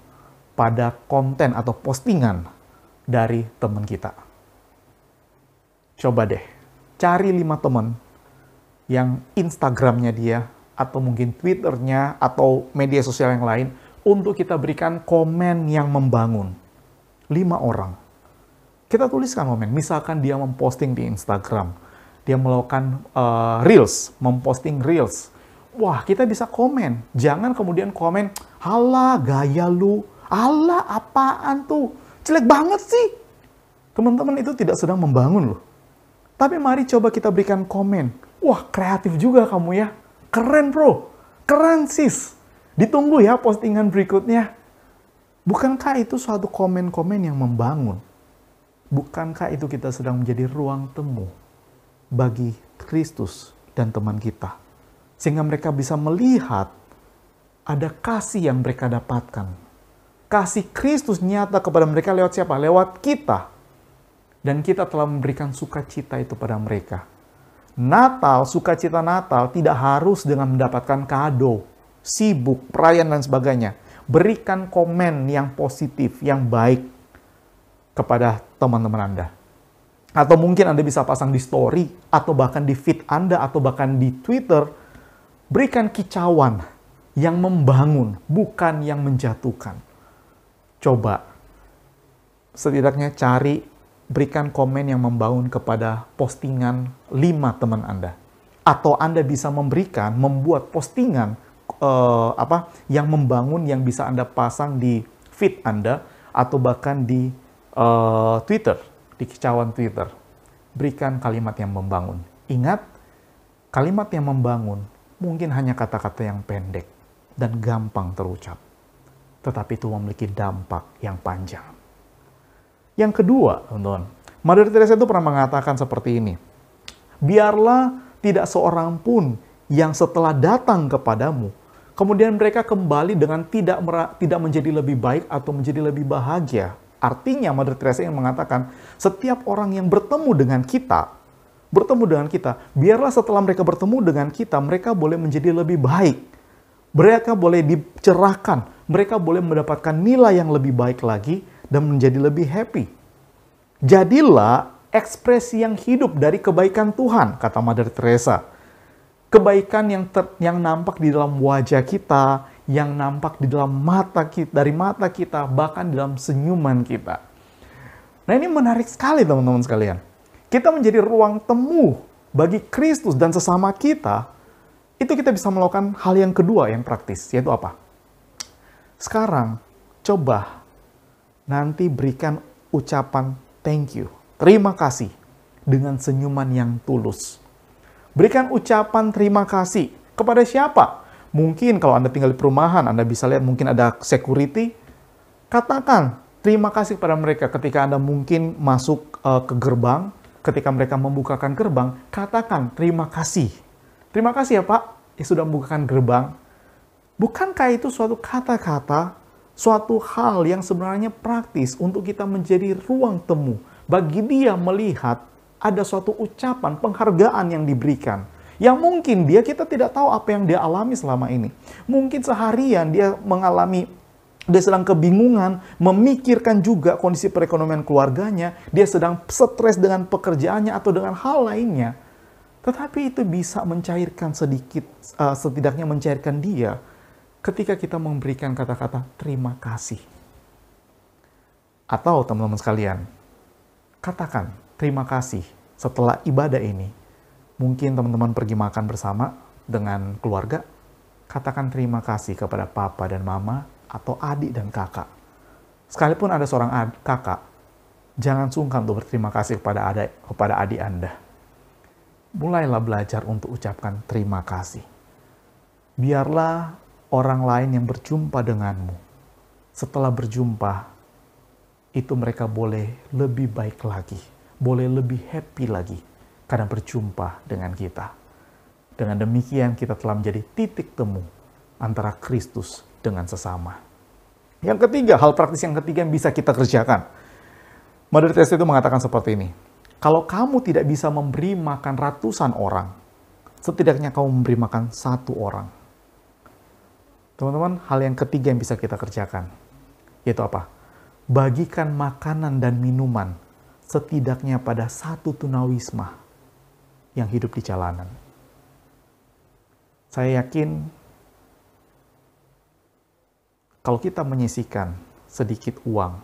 Speaker 3: pada konten atau postingan dari teman kita. Coba deh, cari 5 teman yang Instagramnya dia, atau mungkin Twitternya, atau media sosial yang lain, untuk kita berikan komen yang membangun. 5 orang. Kita tuliskan komen, misalkan dia memposting di Instagram, dia melakukan Reels, memposting Reels. Wah, kita bisa komen. Jangan kemudian komen, "Halah, gaya lu. Alah, apaan tuh? Jelek banget sih." Teman-teman, itu tidak sedang membangun loh. Tapi mari coba kita berikan komen. "Wah, kreatif juga kamu ya. Keren bro, keren sis. Ditunggu ya postingan berikutnya." Bukankah itu suatu komen-komen yang membangun? Bukankah itu kita sedang menjadi ruang temu bagi Kristus dan teman kita? Sehingga mereka bisa melihat ada kasih yang mereka dapatkan. Kasih Kristus nyata kepada mereka lewat siapa? Lewat kita. Dan kita telah memberikan sukacita itu pada mereka. Natal, sukacita Natal tidak harus dengan mendapatkan kado, sibuk, perayaan dan sebagainya. Berikan komen yang positif, yang baik kepada teman-teman Anda. Atau mungkin Anda bisa pasang di story, atau bahkan di feed Anda, atau bahkan di Twitter. Berikan kicauan yang membangun, bukan yang menjatuhkan. Coba, setidaknya berikan komen yang membangun kepada postingan 5 teman Anda. Atau Anda bisa membuat postingan yang membangun yang bisa Anda pasang di feed Anda, atau bahkan di Twitter, di kicauan Twitter. Berikan kalimat yang membangun. Ingat, kalimat yang membangun mungkin hanya kata-kata yang pendek dan gampang terucap. Tetapi itu memiliki dampak yang panjang. Yang kedua, teman-teman, Mother Teresa itu pernah mengatakan seperti ini. "Biarlah tidak seorang pun yang setelah datang kepadamu, kemudian mereka kembali dengan tidak menjadi lebih baik atau menjadi lebih bahagia." Artinya Mother Teresa yang mengatakan, setiap orang yang bertemu dengan kita, biarlah setelah mereka bertemu dengan kita, mereka boleh menjadi lebih baik. Mereka boleh dicerahkan, mereka boleh mendapatkan nilai yang lebih baik lagi, dan menjadi lebih happy. Jadilah ekspresi yang hidup dari kebaikan Tuhan, kata Mother Teresa. Kebaikan yang nampak di dalam wajah kita, yang nampak di dalam dari mata kita, bahkan di dalam senyuman kita. Nah, ini menarik sekali teman-teman sekalian. Kita menjadi ruang temu bagi Kristus dan sesama kita, itu kita bisa melakukan hal yang kedua yang praktis, yaitu apa? Sekarang, coba nanti berikan ucapan thank you, terima kasih, dengan senyuman yang tulus. Berikan ucapan terima kasih kepada siapa? Mungkin kalau Anda tinggal di perumahan, Anda bisa lihat mungkin ada security. Katakan terima kasih kepada mereka ketika Anda mungkin masuk ke gerbang, ketika mereka membukakan gerbang, katakan terima kasih. Terima kasih ya Pak, yang sudah membukakan gerbang. Bukankah itu suatu kata-kata, suatu hal yang sebenarnya praktis untuk kita menjadi ruang temu bagi dia melihat ada suatu ucapan penghargaan yang diberikan. Yang mungkin kita tidak tahu apa yang dia alami selama ini. Mungkin seharian dia mengalami dia sedang kebingungan, memikirkan juga kondisi perekonomian keluarganya, dia sedang stres dengan pekerjaannya atau dengan hal lainnya. Tetapi itu bisa mencairkan sedikit, setidaknya mencairkan dia ketika kita memberikan kata-kata terima kasih. Atau teman-teman sekalian, katakan terima kasih setelah ibadah ini. Mungkin teman-teman pergi makan bersama dengan keluarga, katakan terima kasih kepada papa dan mama, atau adik dan kakak. Sekalipun ada seorang kakak, jangan sungkan untuk berterima kasih kepada adik Anda. Mulailah belajar untuk ucapkan terima kasih. Biarlah orang lain yang berjumpa denganmu, setelah berjumpa, itu mereka boleh lebih baik lagi, boleh lebih happy lagi, karena berjumpa dengan kita. Dengan demikian kita telah menjadi titik temu antara Kristus dengan sesama. Yang ketiga, hal praktis yang ketiga yang bisa kita kerjakan. Mother Teresa itu mengatakan seperti ini. Kalau kamu tidak bisa memberi makan ratusan orang, setidaknya kamu memberi makan satu orang. Teman-teman, hal yang ketiga yang bisa kita kerjakan, yaitu apa? Bagikan makanan dan minuman setidaknya pada satu tunawisma yang hidup di jalanan. Saya yakin kalau kita menyisihkan sedikit uang,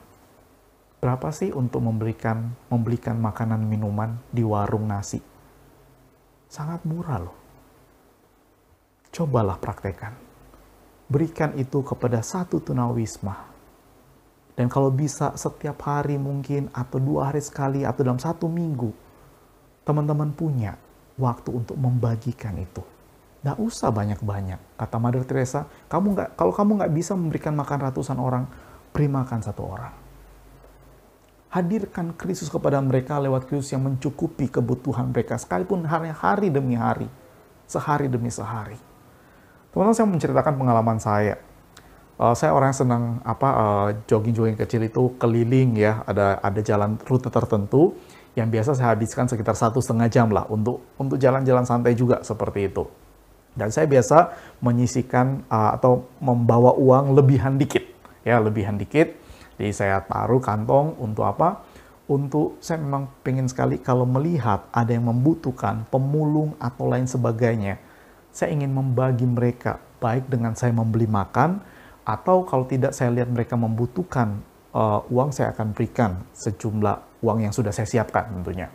Speaker 3: berapa sih untuk membelikan makanan minuman di warung nasi? Sangat murah loh. Cobalah praktekkan. Berikan itu kepada satu tunawisma. Dan kalau bisa setiap hari mungkin, atau 2 hari sekali, atau dalam 1 minggu, teman-teman punya waktu untuk membagikan itu. Nggak usah banyak-banyak. Kata Mother Teresa, kalau kamu nggak bisa memberikan makan ratusan orang, beri makan 1 orang. Hadirkan Kristus kepada mereka lewat Kristus yang mencukupi kebutuhan mereka, sekalipun hari demi hari, sehari demi sehari. Teman-teman, saya menceritakan pengalaman saya. Saya orang yang senang jogging-jogging kecil itu, keliling ya, ada jalan rute tertentu yang biasa saya habiskan sekitar 1,5 jam lah untuk jalan-jalan santai juga seperti itu. Dan saya biasa menyisihkan atau membawa uang lebihan dikit. Jadi saya taruh kantong untuk apa? Untuk saya memang pengen sekali kalau melihat ada yang membutuhkan, pemulung atau lain sebagainya. Saya ingin membagi mereka, baik dengan saya membeli makan, atau kalau tidak saya lihat mereka membutuhkan uang, saya akan berikan sejumlah uang yang sudah saya siapkan tentunya.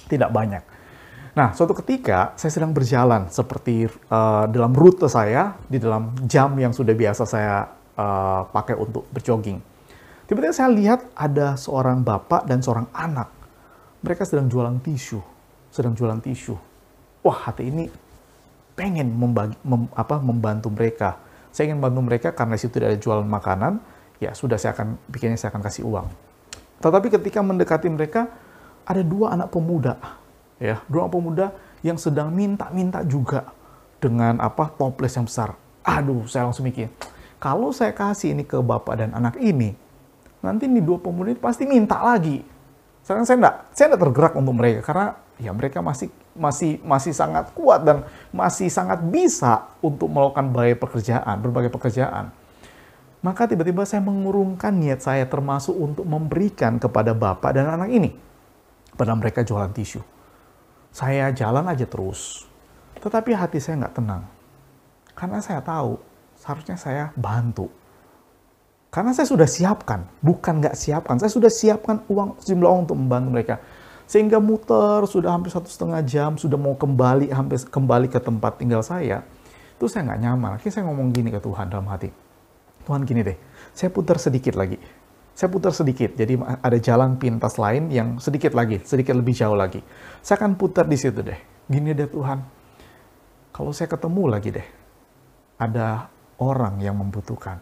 Speaker 3: Tidak banyak. Nah, suatu ketika saya sedang berjalan seperti dalam rute saya, di dalam jam yang sudah biasa saya pakai untuk berjogging. Tiba-tiba saya lihat ada seorang bapak dan seorang anak. Mereka sedang jualan tisu. Wah, hati ini pengen membantu mereka. Saya ingin membantu mereka karena di situ tidak ada jualan makanan. Ya sudah, saya akan kasih uang. Tetapi ketika mendekati mereka, ada 2 anak pemuda. Ya, 2 pemuda yang sedang minta-minta juga dengan toples yang besar. Aduh, saya langsung mikir, kalau saya kasih ini ke bapak dan anak ini, nanti nih 2 pemuda itu pasti minta lagi. Sekarang saya enggak tergerak untuk mereka karena ya mereka masih sangat kuat dan masih sangat bisa untuk melakukan berbagai pekerjaan. Maka tiba-tiba saya mengurungkan niat saya termasuk untuk memberikan kepada bapak dan anak ini. Padahal mereka jualan tisu. Saya jalan aja terus. Tetapi hati saya nggak tenang. Karena saya tahu seharusnya saya bantu. Karena saya sudah siapkan, bukan nggak siapkan. Saya sudah siapkan sejumlah uang untuk membantu mereka. Sehingga muter, sudah hampir 1,5 jam, sudah mau hampir kembali ke tempat tinggal saya. Itu saya nggak nyaman. Akhirnya saya ngomong gini ke Tuhan dalam hati. Tuhan, gini deh, saya putar sedikit lagi. Jadi ada jalan pintas lain yang sedikit lebih jauh lagi. Saya akan putar di situ deh. Gini deh Tuhan, kalau saya ketemu lagi deh, ada orang yang membutuhkan,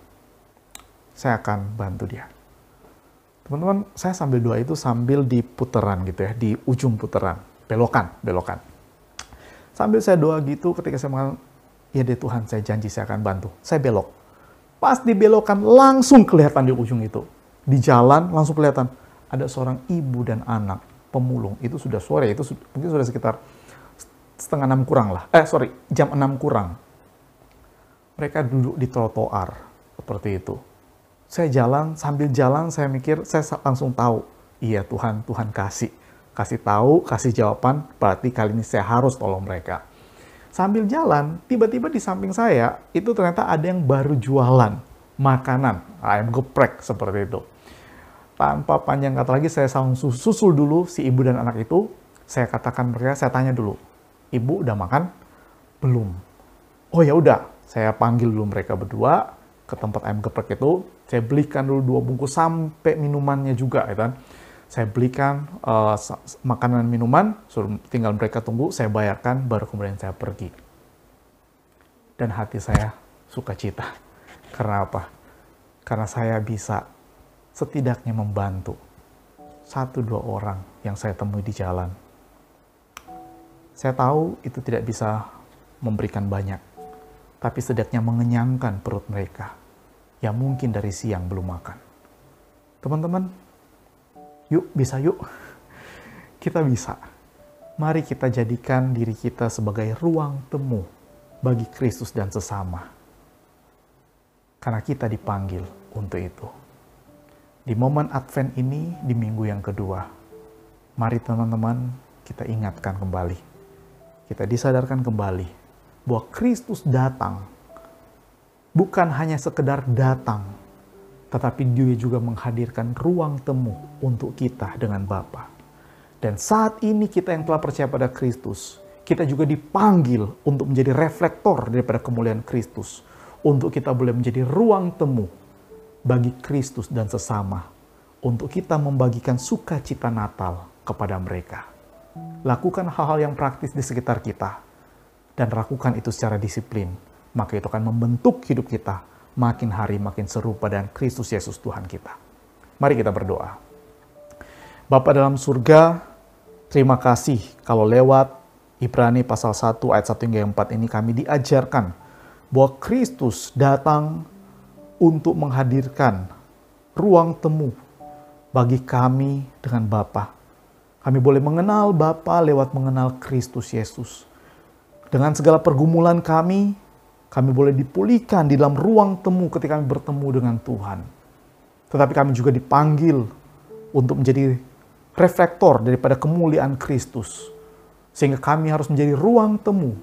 Speaker 3: saya akan bantu dia. Teman-teman, saya sambil doa itu sambil di putaran gitu ya, di ujung putaran, belokan. Sambil saya doa gitu, ketika saya mengatakan, ya deh Tuhan, saya janji saya akan bantu. Saya belok. Pas dibelokan, langsung kelihatan di ujung itu. Di jalan langsung kelihatan ada seorang ibu dan anak pemulung. Itu sudah sore, itu mungkin sudah sekitar setengah 6 kurang lah. Jam 6 kurang. Mereka duduk di trotoar seperti itu. Saya jalan, sambil jalan saya mikir, saya langsung tahu, iya Tuhan kasih. Kasih tahu, kasih jawaban, berarti kali ini saya harus tolong mereka. Sambil jalan, tiba-tiba di samping saya, itu ternyata ada yang baru jualan makanan, ayam geprek seperti itu. Tanpa panjang kata lagi, saya langsung susul dulu si ibu dan anak itu. Saya katakan mereka, saya tanya dulu, ibu udah makan? Belum. Oh ya udah, saya panggil dulu mereka berdua ke tempat ayam geprek itu. Saya belikan dulu 2 bungkus sampai minumannya juga, ya kan. Saya belikan makanan minuman, suruh tinggal mereka tunggu, saya bayarkan, baru kemudian saya pergi. Dan hati saya sukacita. Karena apa? Karena saya bisa setidaknya membantu 1-2 orang yang saya temui di jalan. Saya tahu itu tidak bisa memberikan banyak, tapi setidaknya mengenyangkan perut mereka yang mungkin dari siang belum makan. Teman-teman, yuk, bisa yuk. Kita bisa. Mari kita jadikan diri kita sebagai ruang temu bagi Kristus dan sesama. Karena kita dipanggil untuk itu. Di momen Advent ini, di minggu yang kedua, mari teman-teman kita ingatkan kembali. Kita disadarkan kembali bahwa Kristus datang. Bukan hanya sekedar datang, tetapi Dia juga menghadirkan ruang temu untuk kita dengan Bapa. Dan saat ini kita yang telah percaya pada Kristus, kita juga dipanggil untuk menjadi reflektor daripada kemuliaan Kristus. Untuk kita boleh menjadi ruang temu bagi Kristus dan sesama. Untuk kita membagikan sukacita Natal kepada mereka. Lakukan hal-hal yang praktis di sekitar kita. Dan lakukan itu secara disiplin. Maka itu akan membentuk hidup kita makin hari makin serupa dengan Kristus Yesus Tuhan kita. Mari kita berdoa. Bapa dalam surga, terima kasih kalau lewat Ibrani pasal 1 ayat 1 hingga 4 ini kami diajarkan bahwa Kristus datang untuk menghadirkan ruang temu bagi kami dengan Bapa. Kami boleh mengenal Bapa lewat mengenal Kristus Yesus. Dengan segala pergumulan kami boleh dipulihkan di dalam ruang temu ketika kami bertemu dengan Tuhan. Tetapi kami juga dipanggil untuk menjadi reflektor daripada kemuliaan Kristus. Sehingga kami harus menjadi ruang temu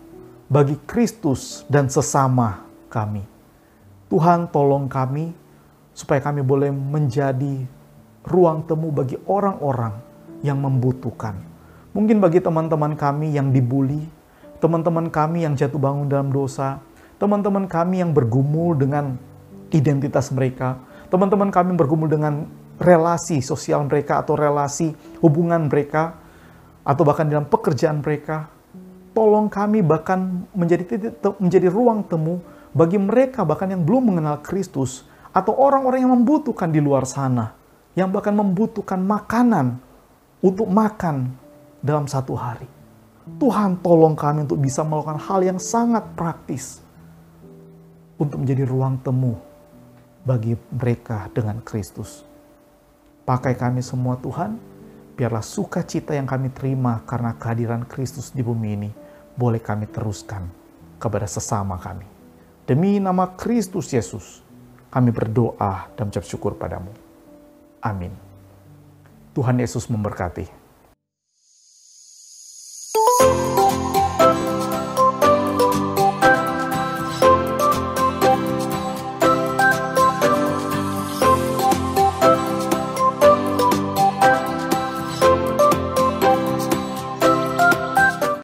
Speaker 3: bagi Kristus dan sesama kami. Tuhan tolong kami supaya kami boleh menjadi ruang temu bagi orang-orang yang membutuhkan. Mungkin bagi teman-teman kami yang dibully, teman-teman kami yang jatuh bangun dalam dosa, teman-teman kami yang bergumul dengan identitas mereka, teman-teman kami yang bergumul dengan relasi sosial mereka atau relasi hubungan mereka, atau bahkan dalam pekerjaan mereka. Tolong kami bahkan menjadi ruang temu bagi mereka bahkan yang belum mengenal Kristus, atau orang-orang yang membutuhkan di luar sana, yang bahkan membutuhkan makanan untuk makan dalam satu hari. Tuhan tolong kami untuk bisa melakukan hal yang sangat praktis untuk menjadi ruang temu bagi mereka dengan Kristus. Pakai kami semua Tuhan, biarlah sukacita yang kami terima karena kehadiran Kristus di bumi ini boleh kami teruskan kepada sesama kami. Demi nama Kristus Yesus, kami berdoa dan mengucap syukur padamu. Amin. Tuhan Yesus memberkati.